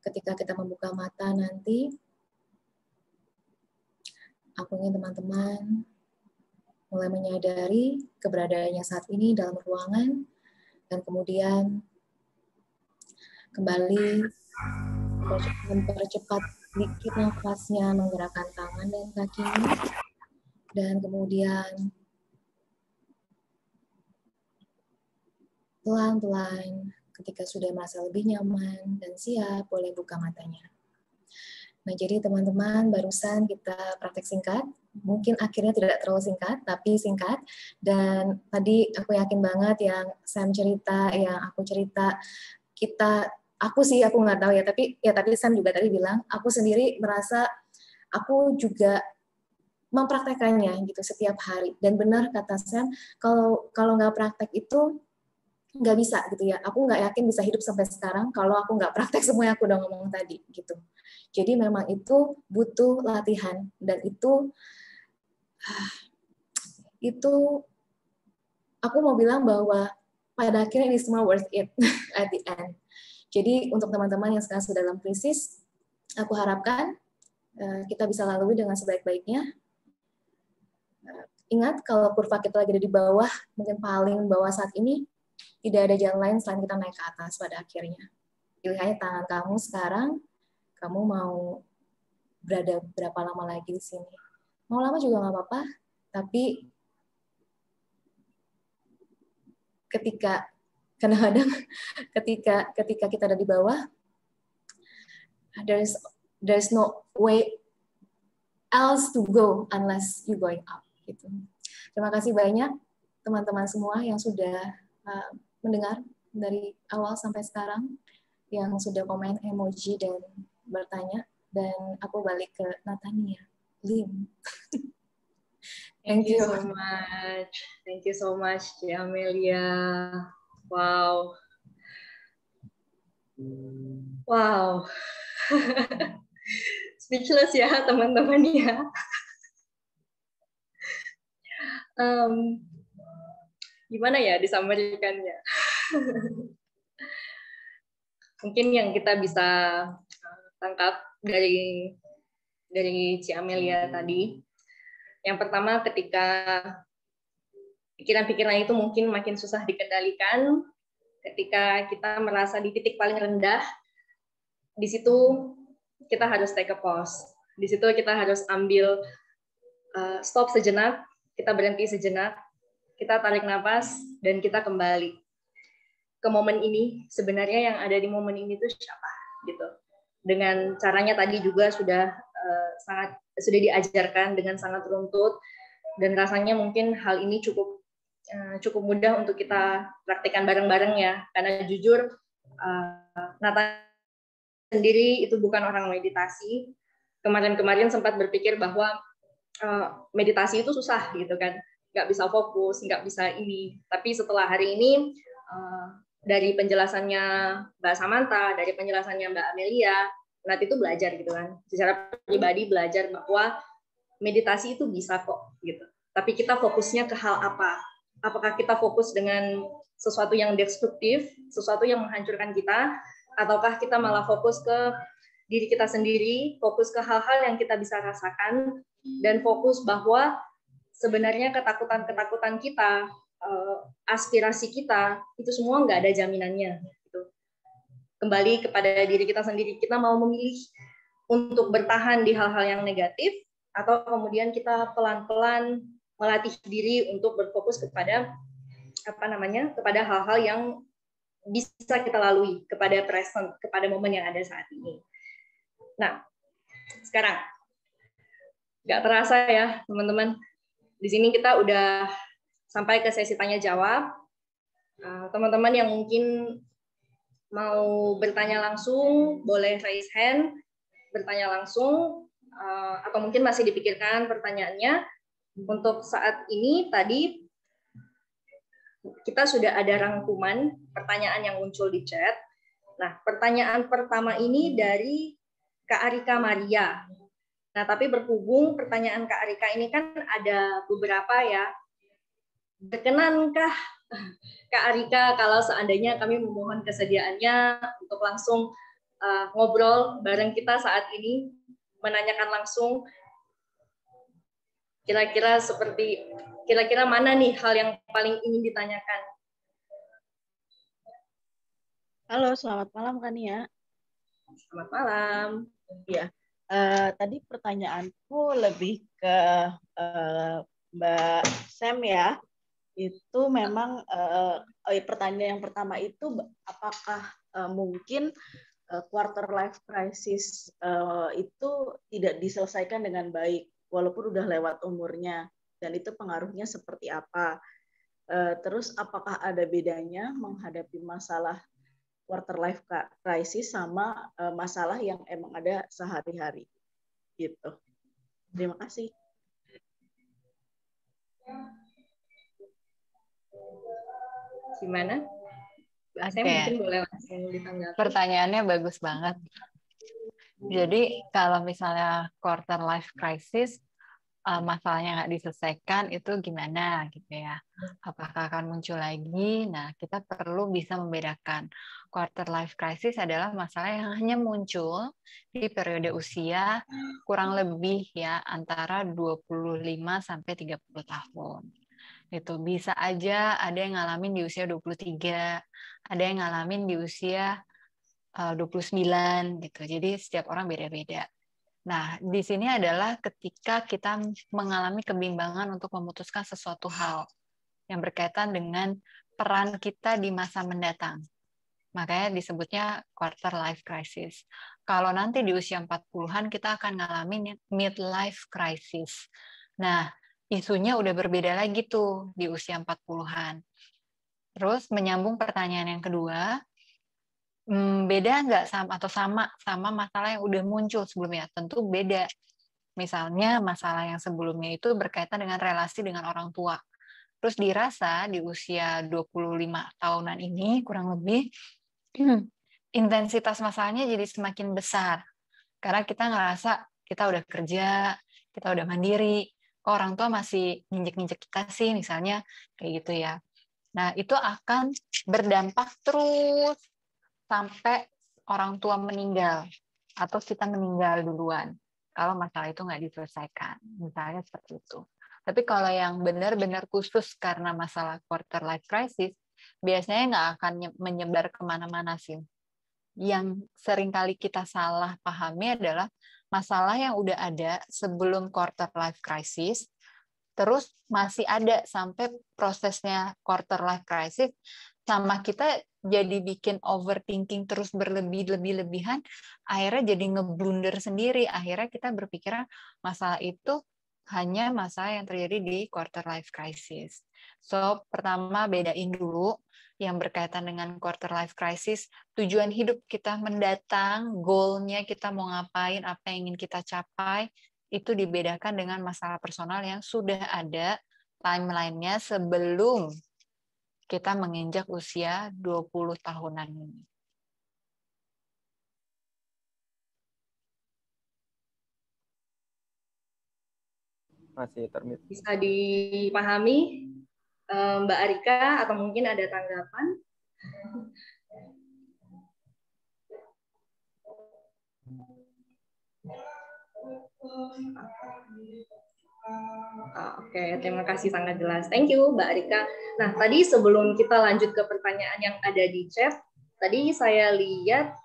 ketika kita membuka mata nanti, aku ingin teman-teman mulai menyadari keberadaannya saat ini dalam ruangan, dan kemudian kembali mempercepat sedikit nafasnya, menggerakkan tangan dan kakinya, dan kemudian pelan-pelan, ketika sudah merasa lebih nyaman dan siap, boleh buka matanya. Nah, jadi teman-teman, barusan kita praktek singkat. Mungkin akhirnya tidak terlalu singkat, tapi singkat. Dan tadi aku yakin banget yang Sam cerita, yang aku cerita, aku nggak tahu ya, tapi Sam juga tadi bilang, aku sendiri merasa aku juga mempraktekannya gitu setiap hari. Dan benar kata Sam, kalau nggak praktek itu nggak bisa gitu ya. Aku nggak yakin bisa hidup sampai sekarang kalau aku nggak praktek semua yang aku udah ngomong tadi gitu. Jadi memang itu butuh latihan, dan itu aku mau bilang bahwa pada akhirnya ini semua worth it at the end. Jadi untuk teman-teman yang sekarang sudah dalam krisis, aku harapkan kita bisa lalui dengan sebaik-baiknya. Ingat kalau kurva kita lagi ada di bawah, mungkin paling bawah saat ini, tidak ada jalan lain selain kita naik ke atas pada akhirnya. Pilihannya tangan kamu sekarang, kamu mau berada berapa lama lagi di sini. Mau lama juga nggak apa-apa, tapi kadang-kadang ketika kita ada di bawah, there's no way else to go unless you going up. Gitu. Terima kasih banyak teman-teman semua yang sudah mendengar dari awal sampai sekarang, yang sudah komen emoji dan bertanya, dan aku balik ke Natania. Lim. Thank you so much, Ci Amelia. Wow. Speechless ya teman-teman ya. gimana ya disampaikannya. Mungkin yang kita bisa tangkap dari Ci Amelia tadi, yang pertama ketika pikiran-pikiran itu mungkin makin susah dikendalikan, ketika kita merasa di titik paling rendah, di situ kita harus take a pause. Di situ kita harus ambil stop sejenak, kita berhenti sejenak, kita tarik nafas, dan kita kembali ke momen ini. Sebenarnya yang ada di momen ini itu siapa? Gitu. Dengan caranya tadi juga sudah diajarkan dengan sangat runtut, dan rasanya mungkin hal ini cukup mudah untuk kita praktikkan bareng-bareng ya. Karena jujur, Nata sendiri itu bukan orang meditasi. Kemarin-kemarin sempat berpikir bahwa meditasi itu susah gitu kan, nggak bisa fokus, nggak bisa ini. Tapi setelah hari ini, dari penjelasannya Mbak Samantha, dari penjelasannya Mbak Amelia, Nat itu belajar gitu kan, secara pribadi belajar bahwa meditasi itu bisa kok gitu. Tapi kita fokusnya ke hal apa? Apakah kita fokus dengan sesuatu yang destruktif, sesuatu yang menghancurkan kita, ataukah kita malah fokus ke diri kita sendiri, fokus ke hal-hal yang kita bisa rasakan, dan fokus bahwa sebenarnya ketakutan-ketakutan kita, aspirasi kita, itu semua nggak ada jaminannya. Gitu. Kembali kepada diri kita sendiri, kita mau memilih untuk bertahan di hal-hal yang negatif, atau kemudian kita pelan-pelan melatih diri untuk berfokus kepada kepada hal-hal yang bisa kita lalui, kepada present, kepada momen yang ada saat ini. Nah, sekarang nggak terasa ya teman-teman, di sini kita udah sampai ke sesi tanya jawab. Teman-teman yang mungkin mau bertanya langsung boleh raise hand, bertanya langsung, atau mungkin masih dipikirkan pertanyaannya. Untuk saat ini tadi kita sudah ada rangkuman pertanyaan yang muncul di chat. Nah, pertanyaan pertama ini dari Kak Arika Maria. Nah, tapi berhubung pertanyaan Kak Arika ini kan ada beberapa ya. Berkenankah Kak Arika kalau seandainya kami memohon kesediaannya untuk langsung ngobrol bareng kita saat ini, menanyakan langsung kira-kira mana nih hal yang paling ingin ditanyakan? Halo, selamat malam Kak Nia. Selamat malam. Ya, tadi pertanyaanku lebih ke Mbak Sam ya. Itu memang pertanyaan yang pertama itu apakah mungkin quarter life crisis itu tidak diselesaikan dengan baik walaupun udah lewat umurnya, dan itu pengaruhnya seperti apa? Terus apakah ada bedanya menghadapi masalah quarter life crisis sama masalah yang emang ada sehari-hari gitu. Terima kasih. Gimana? Saya mungkin boleh langsung ditanggapi. Pertanyaannya bagus banget. Jadi kalau misalnya quarter life crisis, masalahnya nggak diselesaikan, itu gimana gitu ya? Apakah akan muncul lagi? Nah, kita perlu bisa membedakan. Quarter life crisis adalah masalah yang hanya muncul di periode usia kurang lebih ya antara 25 sampai 30 tahun. Itu bisa aja ada yang ngalamin di usia 23, ada yang ngalamin di usia 29 gitu. Jadi setiap orang beda-beda. Nah, di sini adalah ketika kita mengalami kebimbangan untuk memutuskan sesuatu hal yang berkaitan dengan peran kita di masa mendatang. Makanya disebutnya quarter life crisis. Kalau nanti di usia 40-an kita akan ngalamin midlife crisis. Nah, isunya udah berbeda lagi tuh di usia 40-an. Terus menyambung pertanyaan yang kedua, beda nggak sama masalah yang udah muncul sebelumnya? Tentu beda. Misalnya masalah yang sebelumnya itu berkaitan dengan relasi dengan orang tua. Terus dirasa di usia 25 tahunan ini kurang lebih intensitas masalahnya jadi semakin besar. Karena kita ngerasa kita udah kerja, kita udah mandiri, kok orang tua masih nginjek-nginjek kita sih misalnya kayak gitu ya. Nah, itu akan berdampak terus sampai orang tua meninggal atau kita meninggal duluan kalau masalah itu nggak diselesaikan. Misalnya seperti itu. Tapi kalau yang benar-benar khusus karena masalah quarter life crisis, biasanya nggak akan menyebar kemana-mana sih. Yang seringkali kita salah pahami adalah masalah yang udah ada sebelum quarter life crisis, terus masih ada sampai prosesnya quarter life crisis, sama kita jadi bikin overthinking terus berlebihan, akhirnya jadi ngeblunder sendiri. Akhirnya kita berpikiran masalah itu hanya masalah yang terjadi di quarter life crisis. So, pertama bedain dulu yang berkaitan dengan quarter life crisis, tujuan hidup kita mendatang, goal-nya kita mau ngapain, apa yang ingin kita capai, itu dibedakan dengan masalah personal yang sudah ada timeline-nya sebelum kita menginjak usia 20 tahunan ini. Masih termute. Bisa dipahami, Mbak Arika, atau mungkin ada tanggapan? Oke, terima kasih, sangat jelas. Thank you, Mbak Arika. Nah, tadi sebelum kita lanjut ke pertanyaan yang ada di chat, tadi saya lihat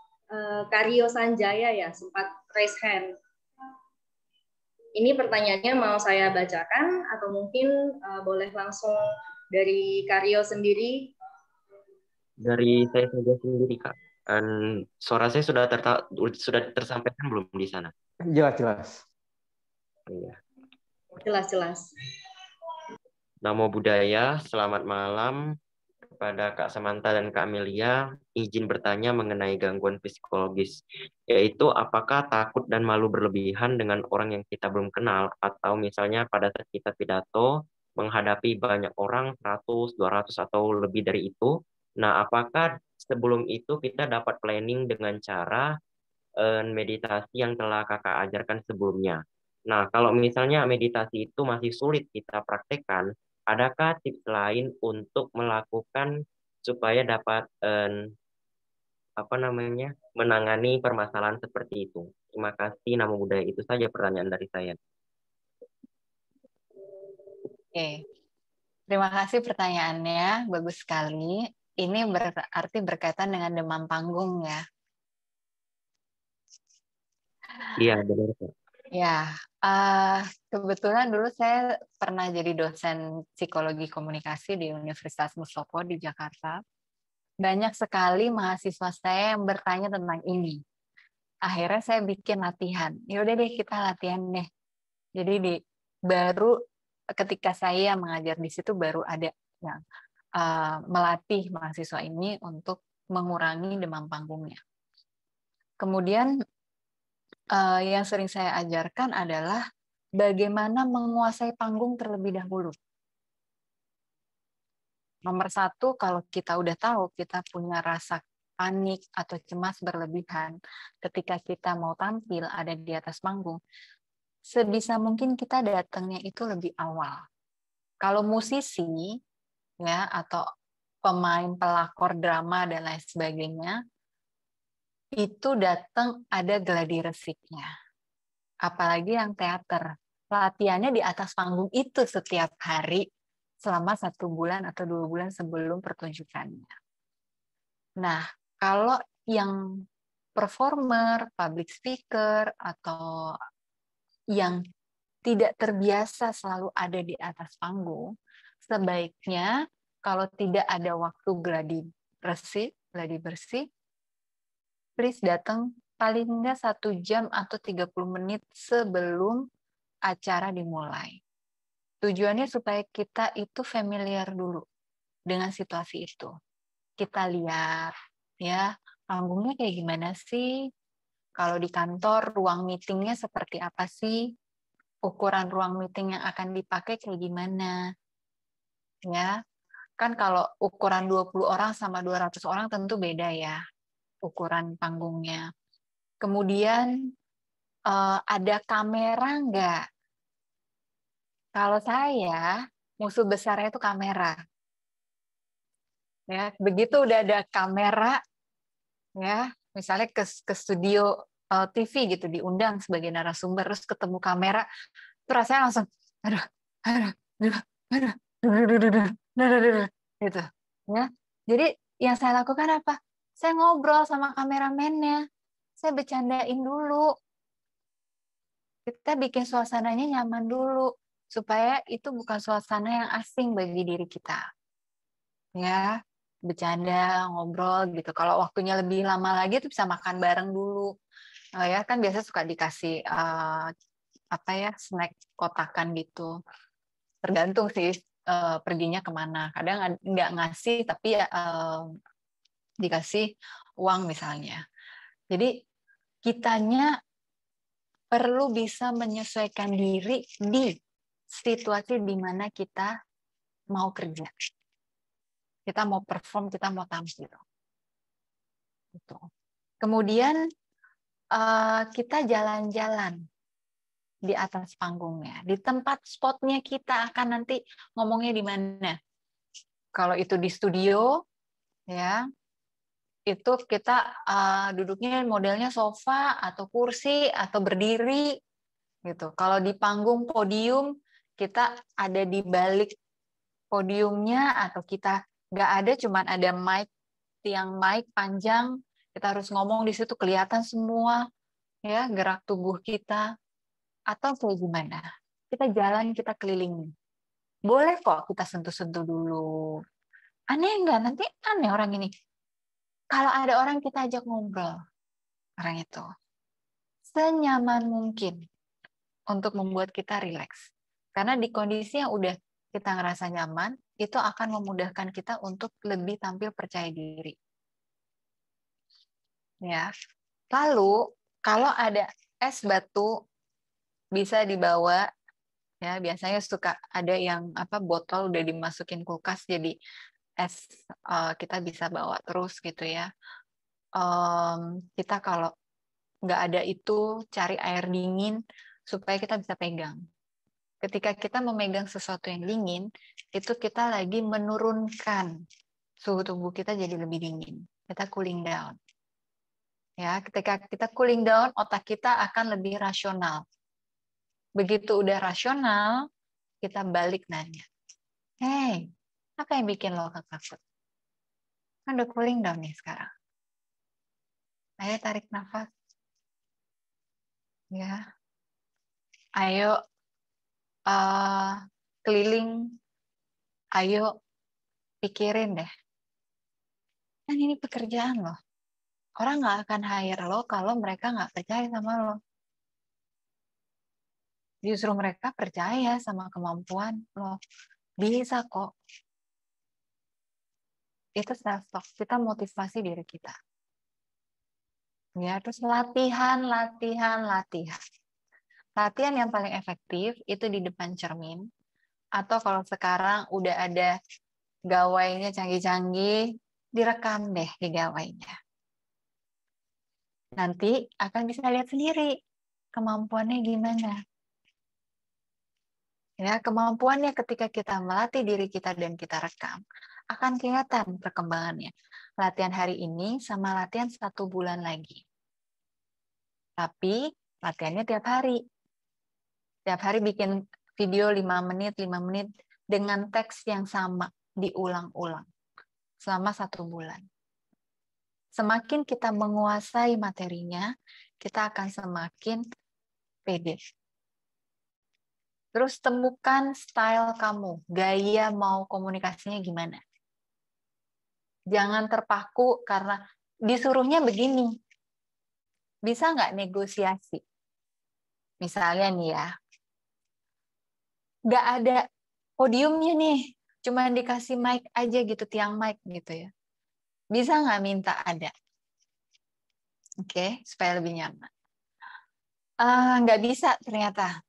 Karyo Sanjaya ya sempat raise hand. Ini pertanyaannya mau saya bacakan atau mungkin boleh langsung dari Karyo sendiri? Dari saya saja sendiri, Kak. Suara saya sudah tersampaikan belum di sana? Jelas. Iya. Jelas. Namo Buddhaya, selamat malam kepada Kak Samantha dan Kak Amelia. Izin bertanya mengenai gangguan psikologis, yaitu apakah takut dan malu berlebihan dengan orang yang kita belum kenal, atau misalnya pada saat kita pidato menghadapi banyak orang, 100, 200, atau lebih dari itu. Nah, apakah sebelum itu kita dapat planning dengan cara meditasi yang telah Kakak ajarkan sebelumnya? Nah, kalau misalnya meditasi itu masih sulit kita praktekkan, adakah tips lain untuk melakukan supaya dapat menangani permasalahan seperti itu? Terima kasih, Namo Buddhaya. Itu saja pertanyaan dari saya. Oke. Terima kasih pertanyaannya, bagus sekali. Ini berarti berkaitan dengan demam panggung ya. Iya, benar, Pak. Ya, kebetulan dulu saya pernah jadi dosen psikologi komunikasi di Universitas Mustopo di Jakarta. Banyak sekali mahasiswa saya yang bertanya tentang ini. Akhirnya saya bikin latihan. Yaudah deh, kita latihan deh. Jadi baru ketika saya mengajar di situ baru ada yang melatih mahasiswa ini untuk mengurangi demam panggungnya. Kemudian yang sering saya ajarkan adalah bagaimana menguasai panggung terlebih dahulu. Nomor satu, kalau kita udah tahu kita punya rasa panik atau cemas berlebihan ketika kita mau tampil ada di atas panggung, sebisa mungkin kita datangnya itu lebih awal. Kalau musisi ya atau pemain pelakor drama dan lain sebagainya, itu datang ada gladi resiknya. Apalagi yang teater, latihannya di atas panggung itu setiap hari selama 1 bulan atau 2 bulan sebelum pertunjukannya. Nah, kalau yang performer, public speaker, atau yang tidak terbiasa selalu ada di atas panggung, sebaiknya kalau tidak ada waktu gladi bersih, please datang paling enggak 1 jam atau 30 menit sebelum acara dimulai. Tujuannya supaya kita itu familiar dulu dengan situasi itu. Kita lihat ya, panggungnya kayak gimana sih? Kalau di kantor ruang meetingnya seperti apa sih? Ukuran ruang meeting yang akan dipakai kayak gimana? Ya. Kan kalau ukuran 20 orang sama 200 orang tentu beda ya ukuran panggungnya. Kemudian ada kamera nggak? Kalau saya, musuh besarnya itu kamera. Ya, begitu udah ada kamera, ya, misalnya ke studio TV gitu, diundang sebagai narasumber, terus ketemu kamera, itu rasanya langsung, aduh, gitu, ya. Jadi yang saya lakukan apa? Saya ngobrol sama kameramennya, saya bercandain dulu, kita bikin suasananya nyaman dulu, supaya itu bukan suasana yang asing bagi diri kita, ya. Bercanda, ngobrol gitu. Kalau waktunya lebih lama lagi, itu bisa makan bareng dulu. Ya kan biasa suka dikasih apa ya, snack kotakan gitu. Tergantung sih perginya kemana. Kadang nggak ngasih, tapi ya, dikasih uang misalnya. Jadi kitanya perlu bisa menyesuaikan diri di situasi di mana kita mau kerja. Kita mau perform, kita mau tampil. Gitu. Kemudian kita jalan-jalan di atas panggungnya, di tempat spotnya kita akan nanti ngomongnya di mana. Kalau itu di studio, ya itu kita duduknya modelnya sofa atau kursi atau berdiri, gitu. Kalau di panggung podium, kita ada di balik podiumnya atau kita nggak ada, cuman ada mic, tiang mic panjang, kita harus ngomong di situ kelihatan semua, ya gerak tubuh kita, atau kayak gimana? Kita jalan, kita keliling. Boleh kok kita sentuh-sentuh dulu. Aneh nggak? Nanti aneh orang ini. Kalau ada orang kita ajak ngobrol, orang itu senyaman mungkin untuk membuat kita rileks. Karena di kondisi yang udah kita ngerasa nyaman, itu akan memudahkan kita untuk lebih tampil percaya diri. Ya. Lalu kalau ada es batu bisa dibawa, ya biasanya suka ada yang botol udah dimasukin kulkas jadi es, kita bisa bawa terus gitu ya. Kita kalau nggak ada itu cari air dingin supaya kita bisa pegang. Ketika kita memegang sesuatu yang dingin, itu kita lagi menurunkan suhu tubuh kita jadi lebih dingin. Kita cooling down. Ya, ketika kita cooling down, otak kita akan lebih rasional. Begitu udah rasional, kita balik nanya, hey, apa yang bikin lo takut? Kan udah cooling down nih sekarang. Ayo tarik nafas. Ya. Ayo keliling. Ayo pikirin deh. Kan ini pekerjaan lo. Orang nggak akan hire lo kalau mereka nggak percaya sama lo. Justru mereka percaya sama kemampuan lo. Bisa kok. Itu self-talk. Kita motivasi diri kita. Ya, terus latihan. Latihan yang paling efektif itu di depan cermin. Atau kalau sekarang udah ada gawainya canggih-canggih, direkam deh di gawainya. Nanti akan bisa lihat sendiri kemampuannya gimana. Ya, kemampuannya ketika kita melatih diri kita dan kita rekam, akan kelihatan perkembangannya. Latihan hari ini sama latihan 1 bulan lagi. Tapi latihannya tiap hari. Tiap hari bikin video 5 menit dengan teks yang sama, diulang-ulang selama 1 bulan. Semakin kita menguasai materinya, kita akan semakin pede. Terus temukan style kamu, gaya mau komunikasinya gimana. Jangan terpaku karena disuruhnya begini. Bisa nggak negosiasi? Misalnya nih ya, nggak ada podiumnya nih, cuma dikasih mic aja gitu, tiang mic gitu ya. Bisa nggak minta ada? Oke, supaya lebih nyaman. Nggak bisa ternyata.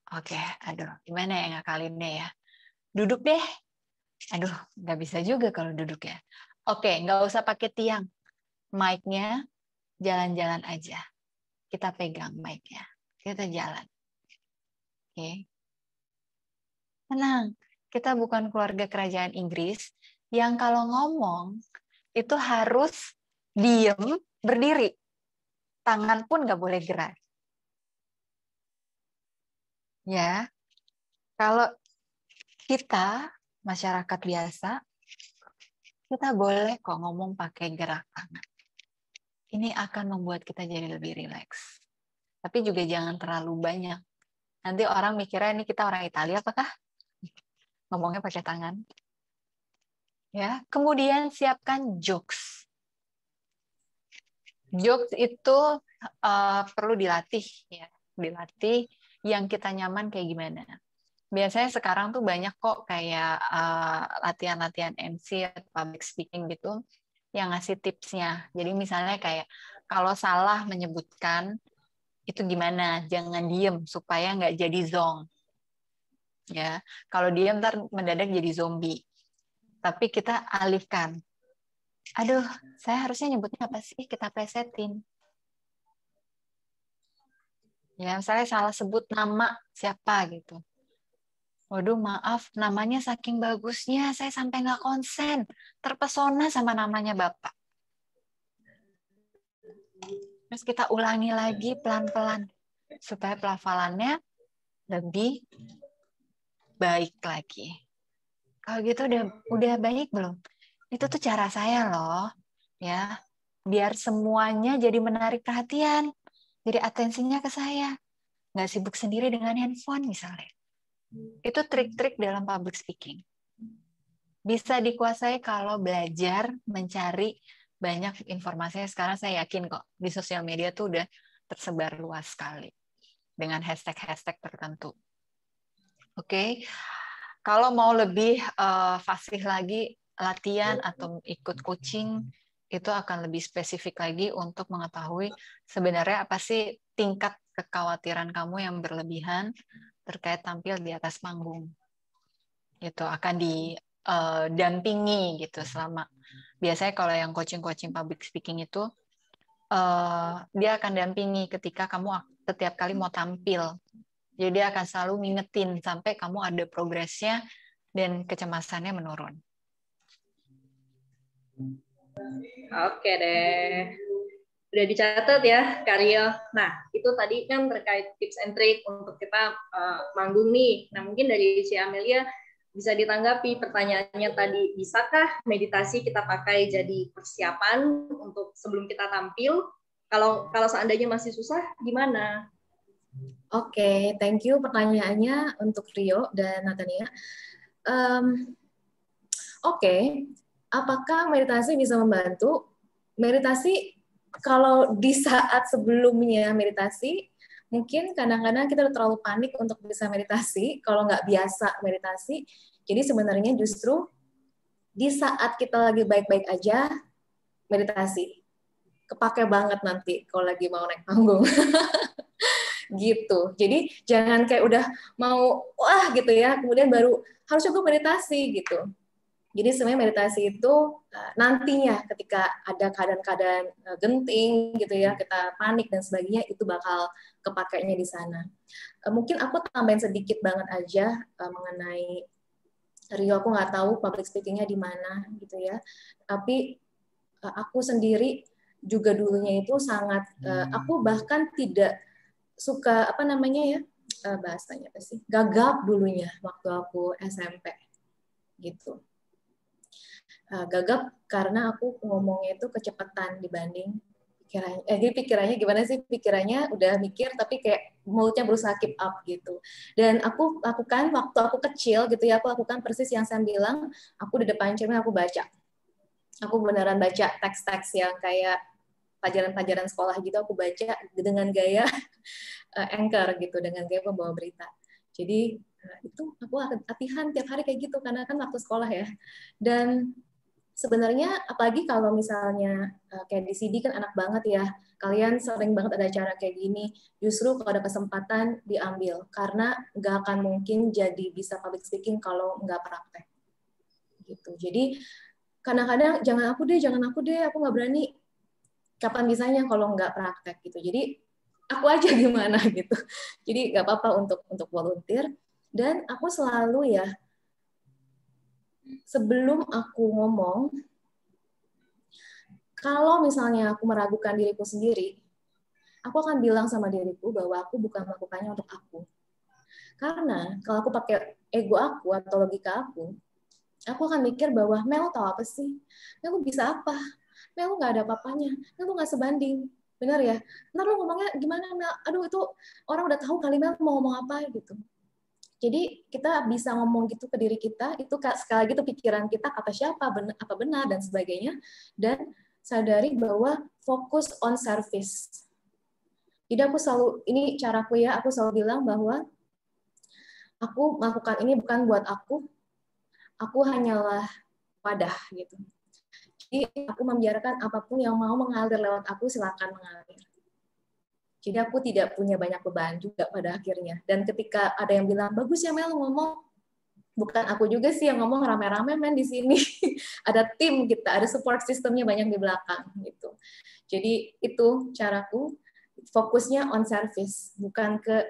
Oke, aduh, gimana ya ngakalinnya ya? Duduk deh. Aduh, nggak bisa juga kalau duduk ya. Oke, nggak usah pakai tiang. Mic-nya jalan-jalan aja. Kita pegang mic-nya. Kita jalan. Oke. Tenang, kita bukan keluarga kerajaan Inggris yang kalau ngomong itu harus diem, berdiri. Tangan pun nggak boleh gerak. Ya, kalau kita masyarakat biasa, kita boleh kok ngomong pakai gerak tangan. Ini akan membuat kita jadi lebih rileks. Tapi juga jangan terlalu banyak. Nanti orang mikirnya ini kita orang Italia apakah? Ngomongnya pakai tangan. Ya, kemudian siapkan jokes. Jokes itu perlu dilatih, ya. Dilatih yang kita nyaman kayak gimana. Biasanya sekarang tuh banyak kok kayak latihan-latihan MC atau public speaking gitu yang ngasih tipsnya. Jadi misalnya kayak kalau salah menyebutkan itu gimana, jangan diem supaya nggak jadi zong. Ya, kalau diem ntar mendadak jadi zombie. Tapi kita alihkan. Aduh, saya harusnya nyebutnya apa sih? Kita plesetin. Ya, misalnya salah sebut nama siapa gitu. Waduh, maaf, namanya saking bagusnya, saya sampai nggak konsen. Terpesona sama namanya Bapak. Terus kita ulangi lagi pelan-pelan. Supaya pelafalannya lebih baik lagi. Kalau gitu udah baik belum? Itu tuh cara saya loh. Ya, biar semuanya jadi menarik perhatian. Jadi atensinya ke saya. Nggak sibuk sendiri dengan handphone misalnya. Itu trik-trik dalam public speaking. Bisa dikuasai kalau belajar mencari banyak informasinya. Sekarang saya yakin kok di sosial media tuh udah tersebar luas sekali dengan hashtag-hashtag tertentu. Oke, kalau mau lebih fasih lagi latihan atau ikut coaching itu akan lebih spesifik lagi untuk mengetahui sebenarnya apa sih tingkat kekhawatiran kamu yang berlebihan terkait tampil di atas panggung. Itu akan didampingi gitu selama. Biasanya kalau yang coaching public speaking itu dia akan dampingi ketika kamu setiap kali mau tampil. Jadi dia akan selalu ngingetin sampai kamu ada progresnya dan kecemasannya menurun. Oke deh. Udah dicatat ya, Karyo. Nah, itu tadi kan terkait tips and trick untuk kita manggung nih. Nah, mungkin dari si Amelia bisa ditanggapi pertanyaannya tadi, bisakah meditasi kita pakai jadi persiapan untuk sebelum kita tampil? Kalau seandainya masih susah, gimana? Oke, thank you pertanyaannya untuk Rio dan Natania. Oke, apakah meditasi bisa membantu? Meditasi kalau di saat sebelumnya meditasi, mungkin kadang-kadang kita udah terlalu panik untuk bisa meditasi, kalau nggak biasa meditasi. Jadi sebenarnya justru di saat kita lagi baik-baik aja, meditasi. Kepake banget nanti kalau lagi mau naik panggung. Gitu. Jadi jangan kayak udah mau wah gitu ya, kemudian baru harus coba meditasi gitu. Jadi sebenarnya meditasi itu nantinya ketika ada keadaan-keadaan genting gitu ya, kita panik dan sebagainya, itu bakal kepakainya di sana. Mungkin aku tambahin sedikit banget aja mengenai Rio, aku nggak tahu public speaking-nya di mana gitu ya. Tapi aku sendiri juga dulunya itu sangat, aku bahkan tidak suka apa namanya ya, bahasanya apa sih, gagap dulunya waktu aku SMP gitu. Gagap karena aku ngomongnya itu kecepatan dibanding pikirannya. Jadi pikirannya gimana sih, pikirannya udah mikir tapi kayak mulutnya berusaha keep up gitu. Dan aku lakukan waktu aku kecil gitu ya, aku lakukan persis yang saya bilang, aku di depan cermin aku baca. Aku beneran baca teks-teks yang kayak pelajaran-pelajaran sekolah gitu, aku baca dengan gaya anchor gitu, dengan gaya pembawa berita. Jadi itu aku latihan tiap hari kayak gitu karena kan waktu sekolah ya. Dan sebenarnya apalagi kalau misalnya kayak di CD kan enak banget ya, kalian sering banget ada acara kayak gini, justru kalau ada kesempatan diambil karena nggak akan mungkin jadi bisa public speaking kalau nggak praktek gitu. Jadi kadang-kadang jangan aku deh, aku nggak berani. Kapan bisanya kalau nggak praktek gitu. Jadi aku aja gimana gitu. Jadi nggak apa-apa untuk volunteer. Dan aku selalu ya sebelum aku ngomong, kalau misalnya aku meragukan diriku sendiri, aku akan bilang sama diriku bahwa aku bukan melakukannya untuk aku. Karena kalau aku pakai ego aku atau logika aku akan mikir bahwa Mel tahu apa sih? Mel bisa apa? Mel nggak ada apa-apanya. Mel nggak sebanding. Benar ya? Ntar lu ngomongnya gimana Mel? Aduh itu orang udah tahu kali Mel mau ngomong apa gitu. Jadi kita bisa ngomong gitu ke diri kita, itu sekali lagi itu pikiran kita, kata siapa, apa benar, dan sebagainya. Dan sadari bahwa fokus on service. Jadi aku selalu, ini caraku ya, aku selalu bilang bahwa aku melakukan ini bukan buat aku hanyalah wadah gitu. Jadi aku membiarkan apapun yang mau mengalir lewat aku, silakan mengalir. Jadi aku tidak punya banyak beban juga pada akhirnya. Dan ketika ada yang bilang, bagus ya Mel ngomong, bukan aku juga sih yang ngomong, rame-rame men di sini. Ada tim kita, ada support systemnya banyak di belakang gitu. Jadi itu caraku, fokusnya on service, bukan ke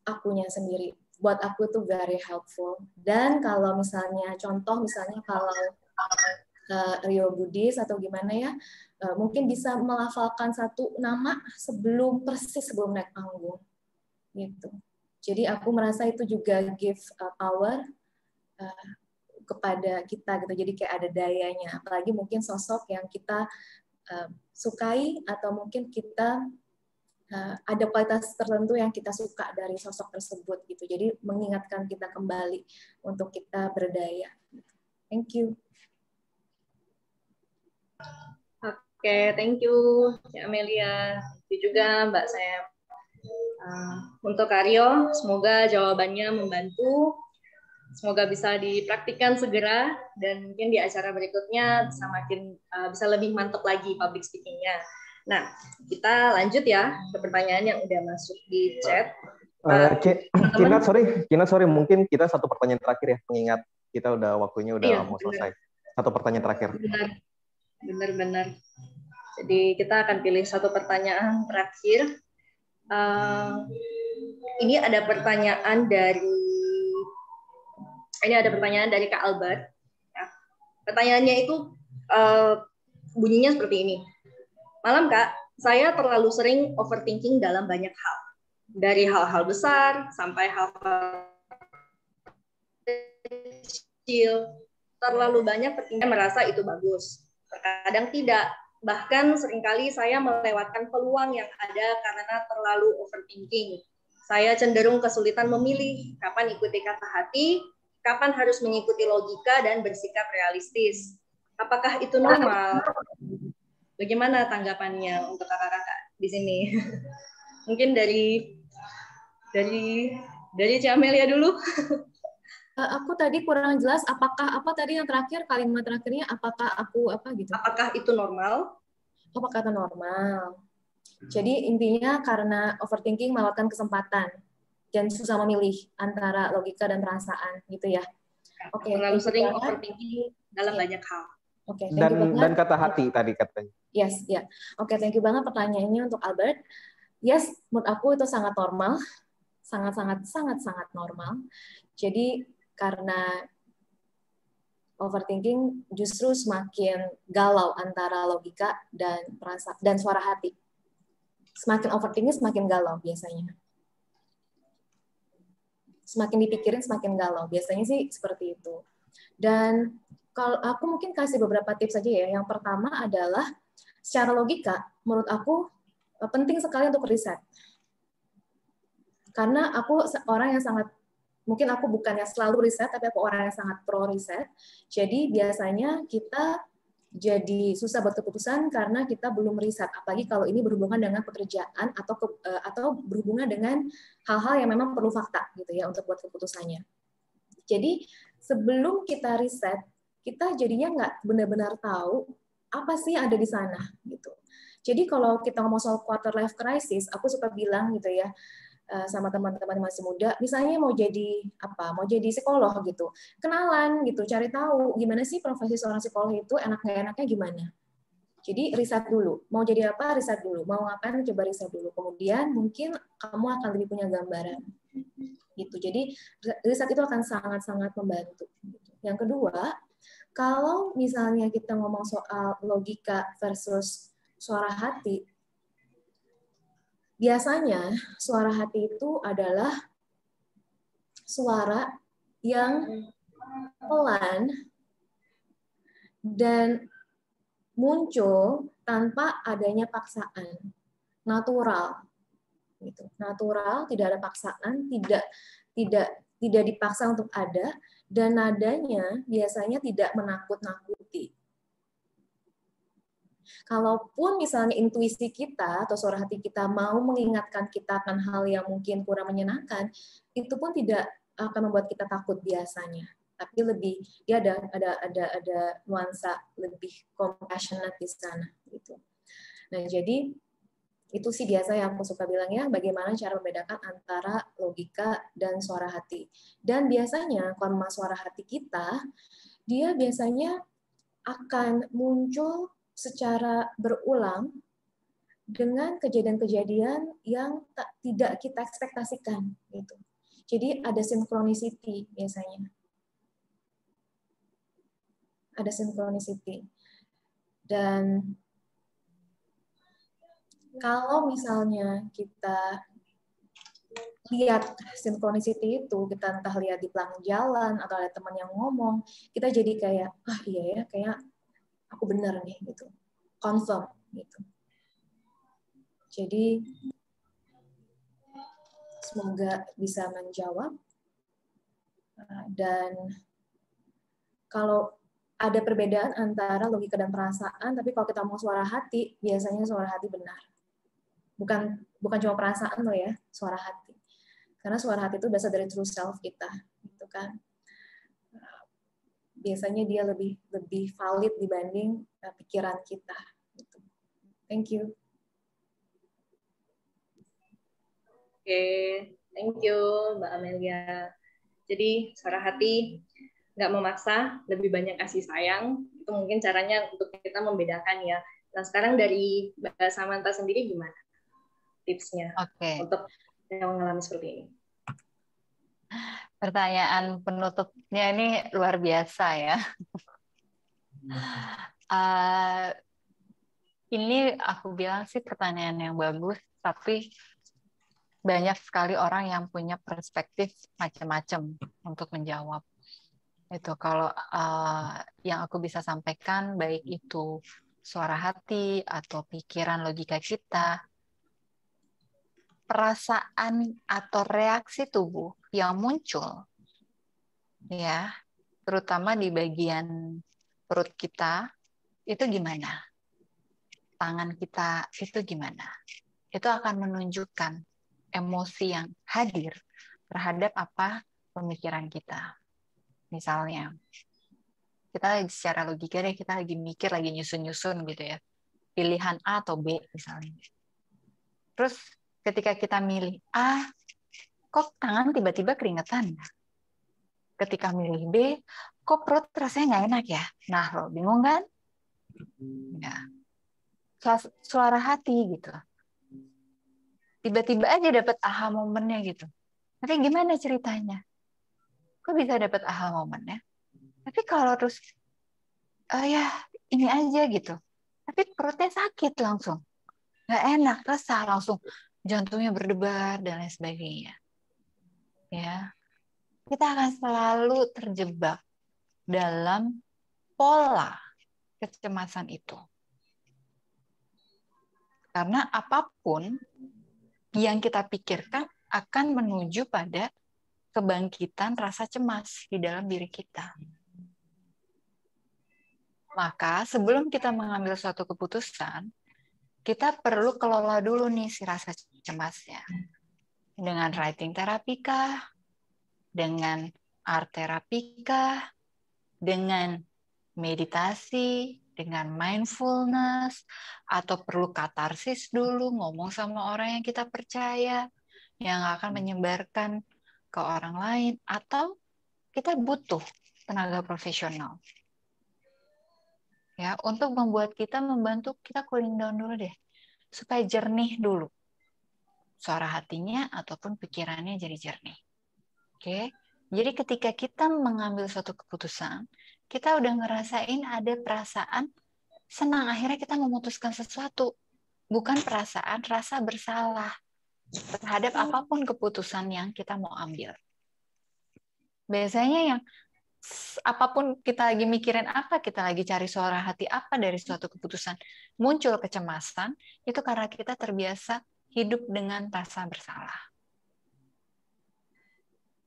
akunya sendiri. Buat aku itu very helpful. Dan kalau misalnya contoh, misalnya kalau Rio Budis atau gimana ya, mungkin bisa melafalkan satu nama persis sebelum naik panggung gitu. Jadi aku merasa itu juga give power kepada kita gitu. Jadi kayak ada dayanya. Apalagi mungkin sosok yang kita sukai atau mungkin kita ada kualitas tertentu yang kita suka dari sosok tersebut gitu. Jadi mengingatkan kita kembali untuk kita berdaya. Thank you. Oke, thank you, Mbak Amelia. Thank you juga Mbak Sam. Untuk Aryo, semoga jawabannya membantu. Semoga bisa dipraktikkan segera dan mungkin di acara berikutnya bisa lebih mantap lagi public speaking-nya. Nah, kita lanjut ya ke pertanyaan yang udah masuk di chat. Kina, sorry, mungkin kita satu pertanyaan terakhir ya, mengingat kita waktunya mau selesai. Satu pertanyaan terakhir. Benar. Jadi kita akan pilih satu pertanyaan terakhir. Ini ada pertanyaan dari Kak Albert. Ya. Pertanyaannya itu bunyinya seperti ini. Malam Kak, saya terlalu sering overthinking dalam banyak hal. Dari hal-hal besar sampai hal-hal kecil. Terlalu banyak tertinggal merasa itu bagus. Terkadang tidak. Bahkan seringkali saya melewatkan peluang yang ada karena terlalu overthinking. Saya cenderung kesulitan memilih kapan ikuti kata hati, kapan harus mengikuti logika dan bersikap realistis. Apakah itu normal? Bagaimana tanggapannya untuk kakak-kakak di sini? Mungkin dari Cik Amelia dulu. Aku tadi kurang jelas, apakah apa tadi yang terakhir, kalimat terakhirnya, apakah aku apa gitu? Apakah itu normal? Apakah itu normal? Jadi intinya karena overthinking melewatkan kesempatan dan susah memilih antara logika dan perasaan gitu ya. Oke. Terlalu sering overthinking dalam banyak hal. Oke. Dan kata hati tadi katanya. Yes, ya. Oke, thank you banget pertanyaannya untuk Albert. Yes, menurut aku itu sangat normal, sangat normal. Jadi karena overthinking justru semakin galau antara logika dan perasaan dan suara hati. Semakin overthinking semakin galau biasanya. Semakin dipikirin semakin galau. Biasanya sih seperti itu. Dan kalau aku mungkin kasih beberapa tips saja ya. Yang pertama adalah secara logika, menurut aku penting sekali untuk riset. Karena aku orang yang mungkin aku bukan yang selalu riset, tapi aku orang yang sangat pro riset. Jadi biasanya kita jadi susah buat keputusan karena kita belum riset. Apalagi kalau ini berhubungan dengan pekerjaan atau berhubungan dengan hal-hal yang memang perlu fakta gitu ya untuk buat keputusannya. Jadi sebelum kita riset, kita jadinya nggak benar-benar tahu apa sih yang ada di sana gitu. Jadi kalau kita ngomong soal quarter life crisis, aku suka bilang gitu ya, sama teman-teman masih muda, misalnya mau jadi psikolog gitu, kenalan gitu, cari tahu gimana sih profesi seorang psikolog itu, enak nggak enaknya gimana. Jadi riset dulu, mau jadi apa riset dulu, mau ngapain coba riset dulu, kemudian mungkin kamu akan lebih punya gambaran gitu. Jadi riset itu akan sangat-sangat membantu gitu. Yang kedua, kalau misalnya kita ngomong soal logika versus suara hati, biasanya suara hati itu adalah suara yang pelan dan muncul tanpa adanya paksaan, natural, gitu. Natural, tidak ada paksaan, tidak dipaksa untuk ada, dan nadanya biasanya tidak menakut-nakuti. Kalaupun misalnya intuisi kita atau suara hati kita mau mengingatkan kita akan hal yang mungkin kurang menyenangkan, itu pun tidak akan membuat kita takut biasanya. Tapi lebih dia ada nuansa lebih compassionate di sana gitu. Nah, jadi itu sih biasa yang aku suka bilang ya, bagaimana cara membedakan antara logika dan suara hati. Dan biasanya kalau suara hati kita, dia biasanya akan muncul secara berulang dengan kejadian-kejadian yang tidak kita ekspektasikan gitu. Jadi ada synchronicity biasanya. Ada synchronicity. Dan kalau misalnya kita lihat synchronicity itu, kita entah lihat di pelanggan jalan atau ada teman yang ngomong, kita jadi kayak, iya ya, kayak aku benar nih gitu, confirm gitu. Jadi semoga bisa menjawab. Dan kalau ada perbedaan antara logika dan perasaan, tapi kalau kita mau suara hati, biasanya suara hati benar. Bukan cuma perasaan loh ya, suara hati. Karena suara hati itu berasal dari true self kita, gitu kan. Biasanya dia lebih valid dibanding pikiran kita. Gitu. Thank you. Oke, thank you Mbak Amelia. Jadi suara hati nggak memaksa, lebih banyak kasih sayang. Itu mungkin caranya untuk kita membedakan ya. Nah sekarang dari Mbak Samantha sendiri gimana tipsnya untuk yang mengalami seperti ini? Pertanyaan penutupnya ini luar biasa ya. Ini aku bilang sih pertanyaan yang bagus, tapi banyak sekali orang yang punya perspektif macam-macam untuk menjawab. Itu kalau yang aku bisa sampaikan, baik itu suara hati atau pikiran logika kita, perasaan atau reaksi tubuh yang muncul, ya, terutama di bagian perut kita, itu gimana? Tangan kita itu gimana? Itu akan menunjukkan emosi yang hadir terhadap apa pemikiran kita. Misalnya, kita lagi secara logika deh, kita lagi mikir, lagi nyusun-nyusun gitu ya. Pilihan A atau B misalnya. Terus ketika kita milih A, kok tangan tiba-tiba keringetan? Ketika milih B, kok perut rasanya nggak enak ya? Nah, lo bingung kan? Ya. Suara hati gitu. Tiba-tiba aja dapat aha momennya gitu. Tapi gimana ceritanya? Kok bisa dapat aha momennya? Tapi kalau terus, ya ini aja gitu. Tapi perutnya sakit langsung. Nggak enak, resah langsung. Jantungnya berdebar dan lain sebagainya. Ya, kita akan selalu terjebak dalam pola kecemasan itu. Karena apapun yang kita pikirkan akan menuju pada kebangkitan rasa cemas di dalam diri kita. Maka sebelum kita mengambil suatu keputusan, kita perlu kelola dulu nih si rasa cemasnya. Dengan writing terapi kah? Dengan art terapi kah? Dengan meditasi, dengan mindfulness, atau perlu katarsis dulu, ngomong sama orang yang kita percaya, yang akan menyebarkan ke orang lain, atau kita butuh tenaga profesional. Ya, untuk membuat kita membantu kita cooling down dulu deh, supaya jernih dulu suara hatinya ataupun pikirannya jadi jernih. Oke, Jadi ketika kita mengambil suatu keputusan, kita udah ngerasain ada perasaan senang, akhirnya kita memutuskan sesuatu. Bukan perasaan rasa bersalah terhadap apapun keputusan yang kita mau ambil. Biasanya yang apapun kita lagi mikirin apa, kita lagi cari suara hati apa dari suatu keputusan, muncul kecemasan, itu karena kita terbiasa hidup dengan rasa bersalah.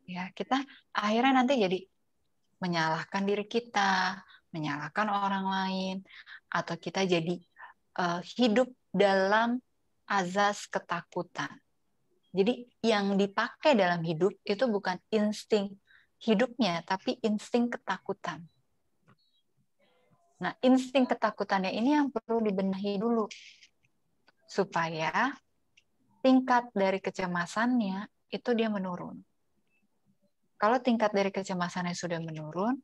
Ya, kita akhirnya nanti jadi menyalahkan diri kita, menyalahkan orang lain, atau kita jadi hidup dalam azas ketakutan. Jadi yang dipakai dalam hidup itu bukan insting hidupnya, tapi insting ketakutan. Nah, insting ketakutannya ini yang perlu dibenahi dulu, supaya tingkat dari kecemasannya itu dia menurun. Kalau tingkat dari kecemasannya sudah menurun,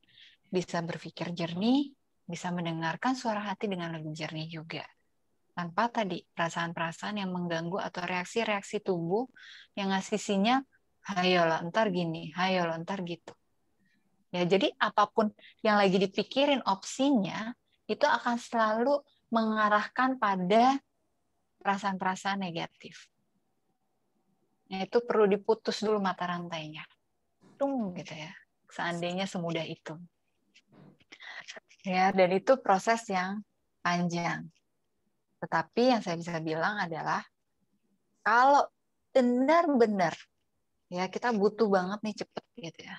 bisa berpikir jernih, bisa mendengarkan suara hati dengan lebih jernih juga. Tanpa tadi perasaan-perasaan yang mengganggu atau reaksi-reaksi tubuh yang ngasih sinyal, hayolah ntar gini, hayolah ntar gitu. Ya, jadi apapun yang lagi dipikirin opsinya, itu akan selalu mengarahkan pada perasaan-perasaan negatif. Nah, itu perlu diputus dulu mata rantainya. Gitu ya, seandainya semudah itu. Ya, dan itu proses yang panjang. Tetapi yang saya bisa bilang adalah kalau benar-benar ya kita butuh banget nih cepet gitu ya.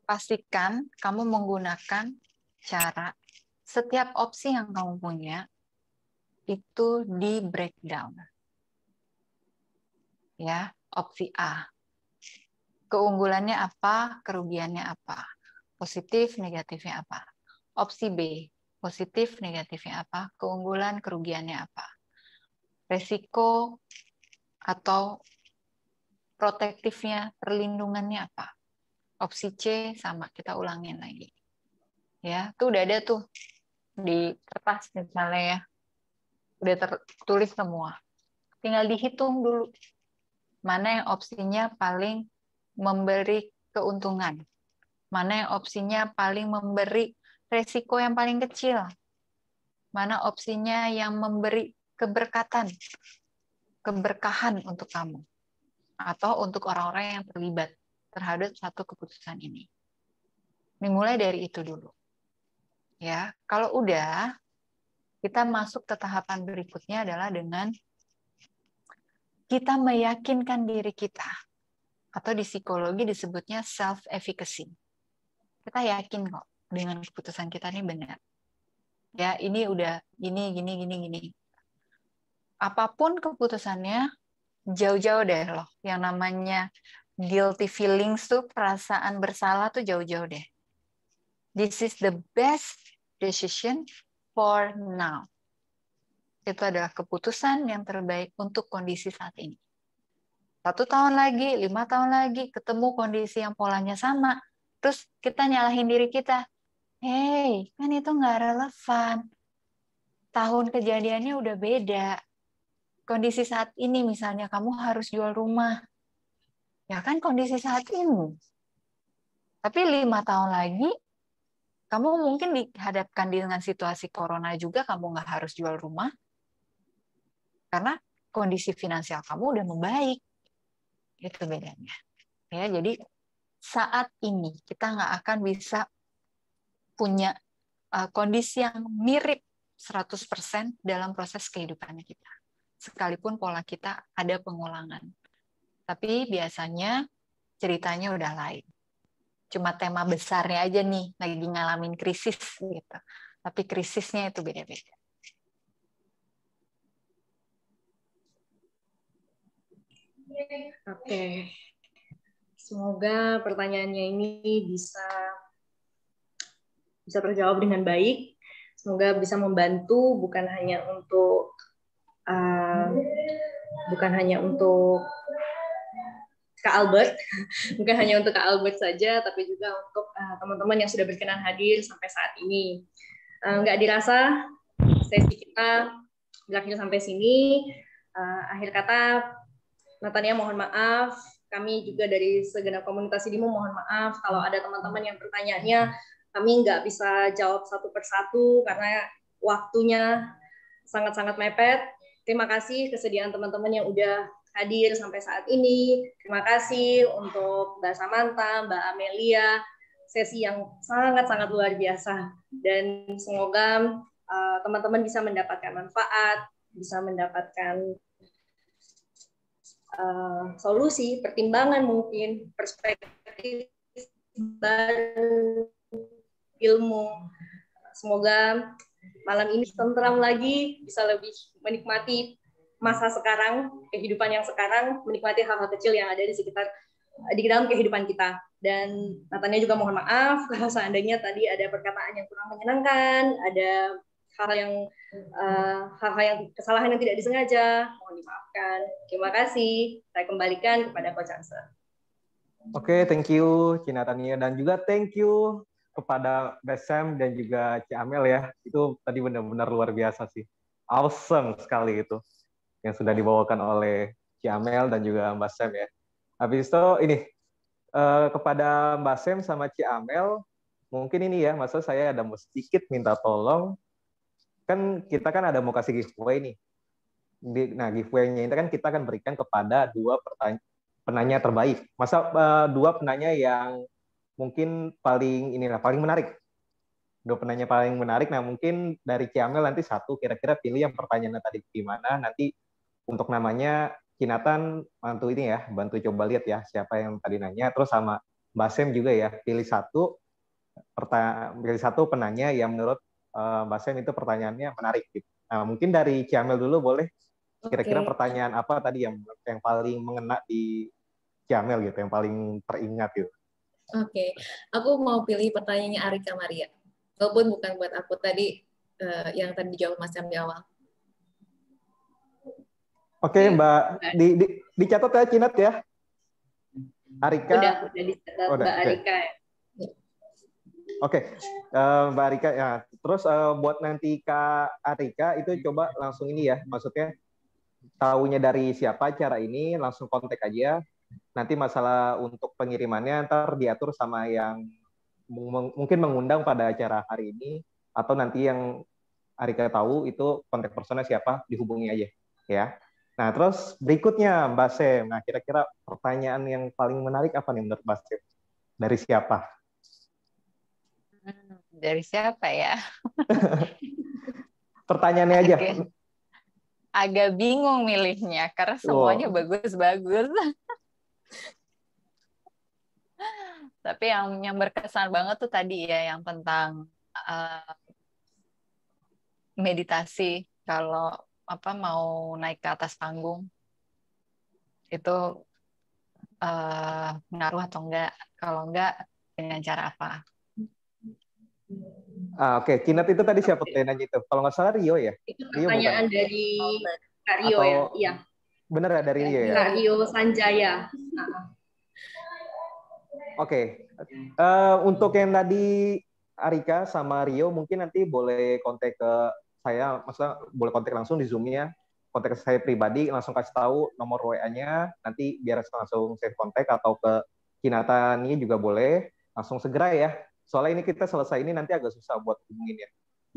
Pastikan kamu menggunakan cara setiap opsi yang kamu punya itu di breakdown. Ya, opsi A. Keunggulannya apa, kerugiannya apa, positif, negatifnya apa. Opsi B, positif, negatifnya apa, keunggulan, kerugiannya apa. Resiko atau protektifnya, perlindungannya apa. Opsi C sama, kita ulangin lagi. Ya, tuh udah ada tuh di kertas misalnya ya. Udah tertulis semua. Tinggal dihitung dulu. Mana yang opsinya paling memberi keuntungan. Mana yang opsinya paling memberi resiko yang paling kecil. Mana opsinya yang memberi keberkatan, keberkahan untuk kamu. Atau untuk orang-orang yang terlibat terhadap satu keputusan ini. Dimulai dari itu dulu. Ya, kalau udah, kita masuk ke tahapan berikutnya adalah dengan kita meyakinkan diri kita. Atau di psikologi disebutnya self-efficacy. Kita yakin kok dengan keputusan kita ini benar. Ya, ini udah gini. Apapun keputusannya, jauh-jauh deh loh. Yang namanya guilty feelings tuh, perasaan bersalah tuh jauh-jauh deh. This is the best decision for now. Itu adalah keputusan yang terbaik untuk kondisi saat ini. 1 tahun lagi, 5 tahun lagi, ketemu kondisi yang polanya sama, terus kita nyalahin diri kita. Hey, kan itu nggak relevan. Tahun kejadiannya udah beda. Kondisi saat ini misalnya kamu harus jual rumah. Ya kan kondisi saat ini. Tapi 5 tahun lagi, kamu mungkin dihadapkan dengan situasi corona juga, kamu nggak harus jual rumah. Karena kondisi finansial kamu udah membaik. Itu bedanya. Ya, jadi saat ini kita nggak akan bisa punya kondisi yang mirip 100% dalam proses kehidupan kita. Sekalipun pola kita ada pengulangan. Tapi biasanya ceritanya udah lain. Cuma tema besarnya aja nih, lagi ngalamin krisis gitu. Tapi krisisnya itu beda-beda. Oke. Semoga pertanyaannya ini bisa terjawab dengan baik. Semoga bisa membantu bukan hanya untuk Kak Albert, bukan hanya untuk Kak Albert saja, tapi juga untuk teman-teman yang sudah berkenan hadir sampai saat ini. Nggak dirasa sesi kita berakhir sampai sini. Akhir kata, Natania mohon maaf Kami juga dari segenap komunitas Sidimu mohon maaf kalau ada teman-teman yang pertanyaannya kami nggak bisa jawab satu persatu karena waktunya sangat-sangat mepet. Terima kasih kesediaan teman-teman yang udah hadir sampai saat ini. Terima kasih untuk Mbak Samantha, Mbak Amelia, sesi yang sangat-sangat luar biasa. Dan semoga teman-teman bisa mendapatkan manfaat, bisa mendapatkan solusi, pertimbangan mungkin, perspektif baru, ilmu. Semoga malam ini tentram lagi, bisa lebih menikmati masa sekarang, kehidupan yang sekarang, menikmati hal-hal kecil yang ada di sekitar, di dalam kehidupan kita. Dan Natanya juga mohon maaf kalau seandainya tadi ada perkataan yang kurang menyenangkan, ada hal-hal yang kesalahan yang tidak disengaja, mohon dimaafkan. Terima kasih. Saya kembalikan kepada Coach Ansel. Oke, thank you Ci Natania, dan juga thank you kepada Mbak Sam dan juga Ci Amel ya. Itu tadi benar-benar luar biasa sih. Awesome sekali itu yang sudah dibawakan oleh Ci Amel dan juga Mbak Sam ya. Habis itu ini kepada Mbak Sam sama Ci Amel, mungkin ini ya, maksud saya ada mau sedikit minta tolong. Kan kita kan ada mau kasih giveaway nih. Nah, giveaway-nya itu kan kita akan berikan kepada dua penanya terbaik. Dua penanya yang mungkin paling menarik. Dua penanya paling menarik. Nah, mungkin dari Ciamel nanti satu kira-kira pilih yang pertanyaannya tadi gimana. Nanti untuk namanya Kinatan bantu coba lihat ya siapa yang tadi nanya. Terus sama Mbak Sem juga ya, pilih satu penanya yang menurut Mbak Sem itu pertanyaannya menarik gitu. Nah, mungkin dari Ciamel dulu boleh. Kira-kira pertanyaan apa tadi yang paling mengena di Ciamel gitu, yang paling teringat gitu. Oke, aku mau pilih pertanyaannya Arika Maria. Walaupun bukan buat aku tadi, yang tadi dijawab Mas Sam di awal. Oke, Mbak, dicatat ya, Cinat ya. Arika. Udah dicatat, Mbak Arika. Oke, Mbak Arika ya. Terus buat nanti Kak Arika itu coba langsung ini ya, maksudnya taunya dari siapa cara ini, langsung kontak aja. Nanti masalah untuk pengirimannya ntar diatur sama yang mungkin mengundang pada acara hari ini, atau nanti yang Arika tahu itu kontak personnya siapa, dihubungi aja ya. Nah, terus berikutnya Mbak Sem. Nah, kira-kira pertanyaan yang paling menarik apa nih menurut Mbak Sem? Dari siapa? Dari siapa ya? Pertanyaannya aja. Agak bingung milihnya karena semuanya bagus-bagus. Tapi yang berkesan banget tuh tadi ya, yang tentang meditasi kalau mau naik ke atas panggung itu ngaruh atau enggak? Kalau enggak, dengan cara apa? Oke. Cinat itu tadi siapa nanya itu? Kalau nggak salah Rio ya? Itu pertanyaan dari Kak Rio ya? Iya. Bener ya, dari Rio ya? Kak Rio Sanjaya. Oke. Untuk yang tadi Arika sama Rio mungkin nanti boleh kontak ke saya, maksudnya boleh kontak langsung di Zoom-nya, kontak ke saya pribadi, langsung kasih tahu nomor WA-nya, nanti biar langsung saya kontak, atau ke Kinatan ini juga boleh, langsung segera ya. Soalnya ini kita selesai ini nanti agak susah buat hubungin ya.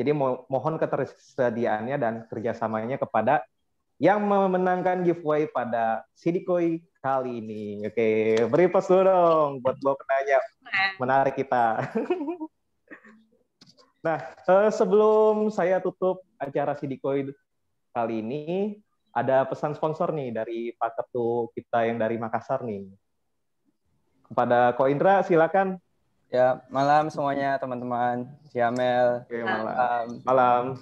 Jadi mohon ketersediaannya dan kerjasamanya kepada yang memenangkan giveaway pada Sidikoi kali ini. Oke, beri pas dulu dong buat dua penanya menarik kita. Nah, sebelum saya tutup acara Sidikoi kali ini, ada pesan sponsor nih dari Pak Ketu kita yang dari Makassar nih. Kepada Ko Indra, silakan. Ya, malam semuanya teman-teman. Ciamel. Oke, malam.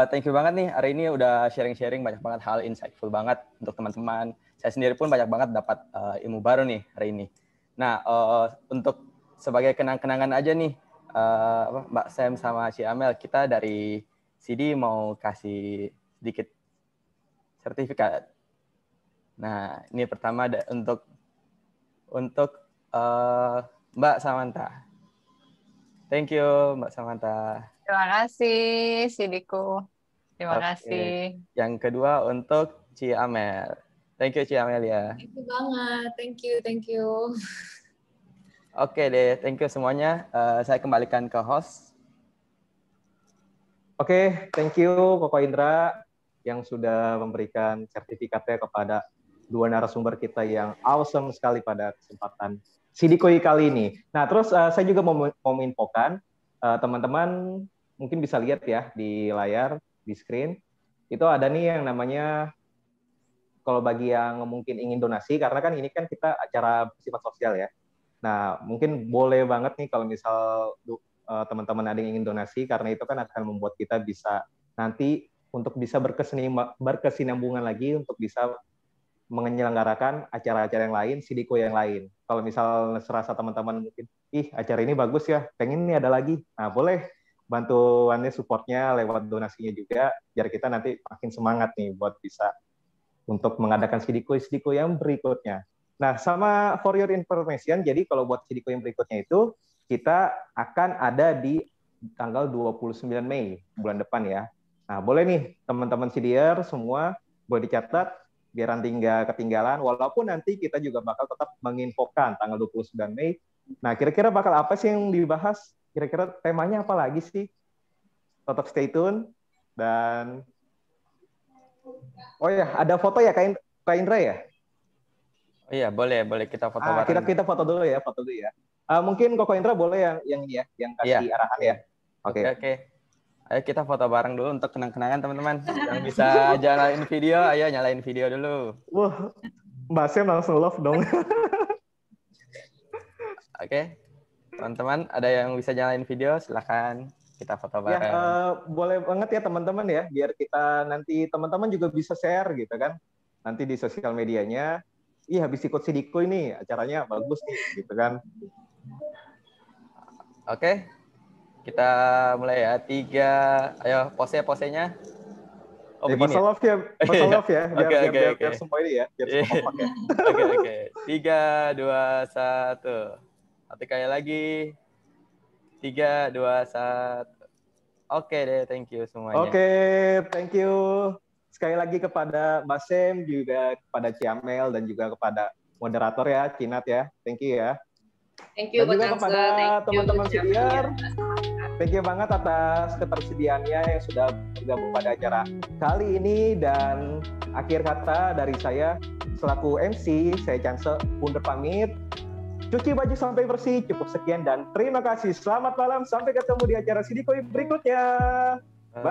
Thank you banget nih, hari ini udah sharing-sharing banyak banget hal insightful banget untuk teman-teman. Saya sendiri pun banyak banget dapat ilmu baru nih hari ini. Nah, untuk sebagai kenang-kenangan aja nih, Mbak Sam sama Ciamel, kita dari CD mau kasih sedikit sertifikat. Nah, ini pertama untuk Mbak Samantha. Thank you, Mbak Samantha. Terima kasih, Sidiku. Terima kasih. Yang kedua untuk Ciamel. Thank you, Ci Amelia. Thank you banget. Thank you. Oke deh, thank you semuanya. Saya kembalikan ke host. Oke, thank you Koko Indra yang sudah memberikan sertifikatnya kepada dua narasumber kita yang awesome sekali pada kesempatan Sidikoy kali ini. Nah, terus saya juga mau menginfokan, teman-teman mungkin bisa lihat ya di layar, di screen, itu ada nih yang namanya, kalau bagi yang mungkin ingin donasi, karena kan ini kan kita acara bersifat sosial ya. Nah, mungkin boleh banget nih kalau misal teman-teman ada yang ingin donasi, karena itu kan akan membuat kita bisa nanti untuk bisa berkesinambungan lagi untuk bisa menyelenggarakan acara-acara yang lain, Sidiko yang lain. Kalau misal serasa teman-teman mungkin, acara ini bagus ya, pengen nih ada lagi. Nah, boleh bantuannya, supportnya lewat donasinya juga, biar kita nanti makin semangat nih buat bisa untuk mengadakan Sidiko yang berikutnya. Nah, sama for your information, jadi kalau buat Sidiko yang berikutnya itu, kita akan ada di tanggal 29 Mei, bulan depan ya. Nah, boleh nih teman-teman Sidier semua, boleh dicatat, biar nanti nggak ketinggalan, walaupun nanti kita juga bakal tetap menginfokan tanggal 29 Mei. Nah, kira-kira bakal apa sih yang dibahas? Kira-kira temanya apa lagi sih? Tetap stay tune. Dan, oh ya, ada foto ya Kak Indra ya? Oh iya, boleh kita foto bareng. Kita foto dulu ya. Mungkin Koko Indra boleh yang ini ya, yang kasih arahan ya. Oke. Ayo kita foto bareng dulu untuk kenang-kenangan teman-teman. Yang bisa nyalain video, ayo nyalain video dulu. Wah, Mbak Sem langsung love dong. Oke, teman-teman ada yang bisa nyalain video, silakan kita foto bareng. Ya, boleh banget ya teman-teman ya, biar kita nanti teman-teman juga bisa share gitu kan. Nanti di sosial medianya, habis ikut Sidiko ini acaranya bagus nih gitu kan. Oke. Kita mulai ya. 3, ayo posenya. Oh, begini. Pasal love ya. Biar semua ini ya. Biar semua kompak ya. Oke. 3, 2, 1. Satu kali lagi. 3, 2, 1. Oke deh, thank you semuanya. Oke, thank you. Sekali lagi kepada Mbak Sem, juga kepada Ciamel, dan juga kepada moderator ya, Cinat ya. Thank you ya. Thank you, dan juga kepada teman-teman Sidier. Thank you banget atas ketersediaannya yang sudah bergabung pada acara kali ini. Dan akhir kata dari saya selaku MC, saya Chance undur pamit. Cuci baju sampai bersih, cukup sekian dan terima kasih. Selamat malam, sampai ketemu di acara Sidiko berikutnya. Bye.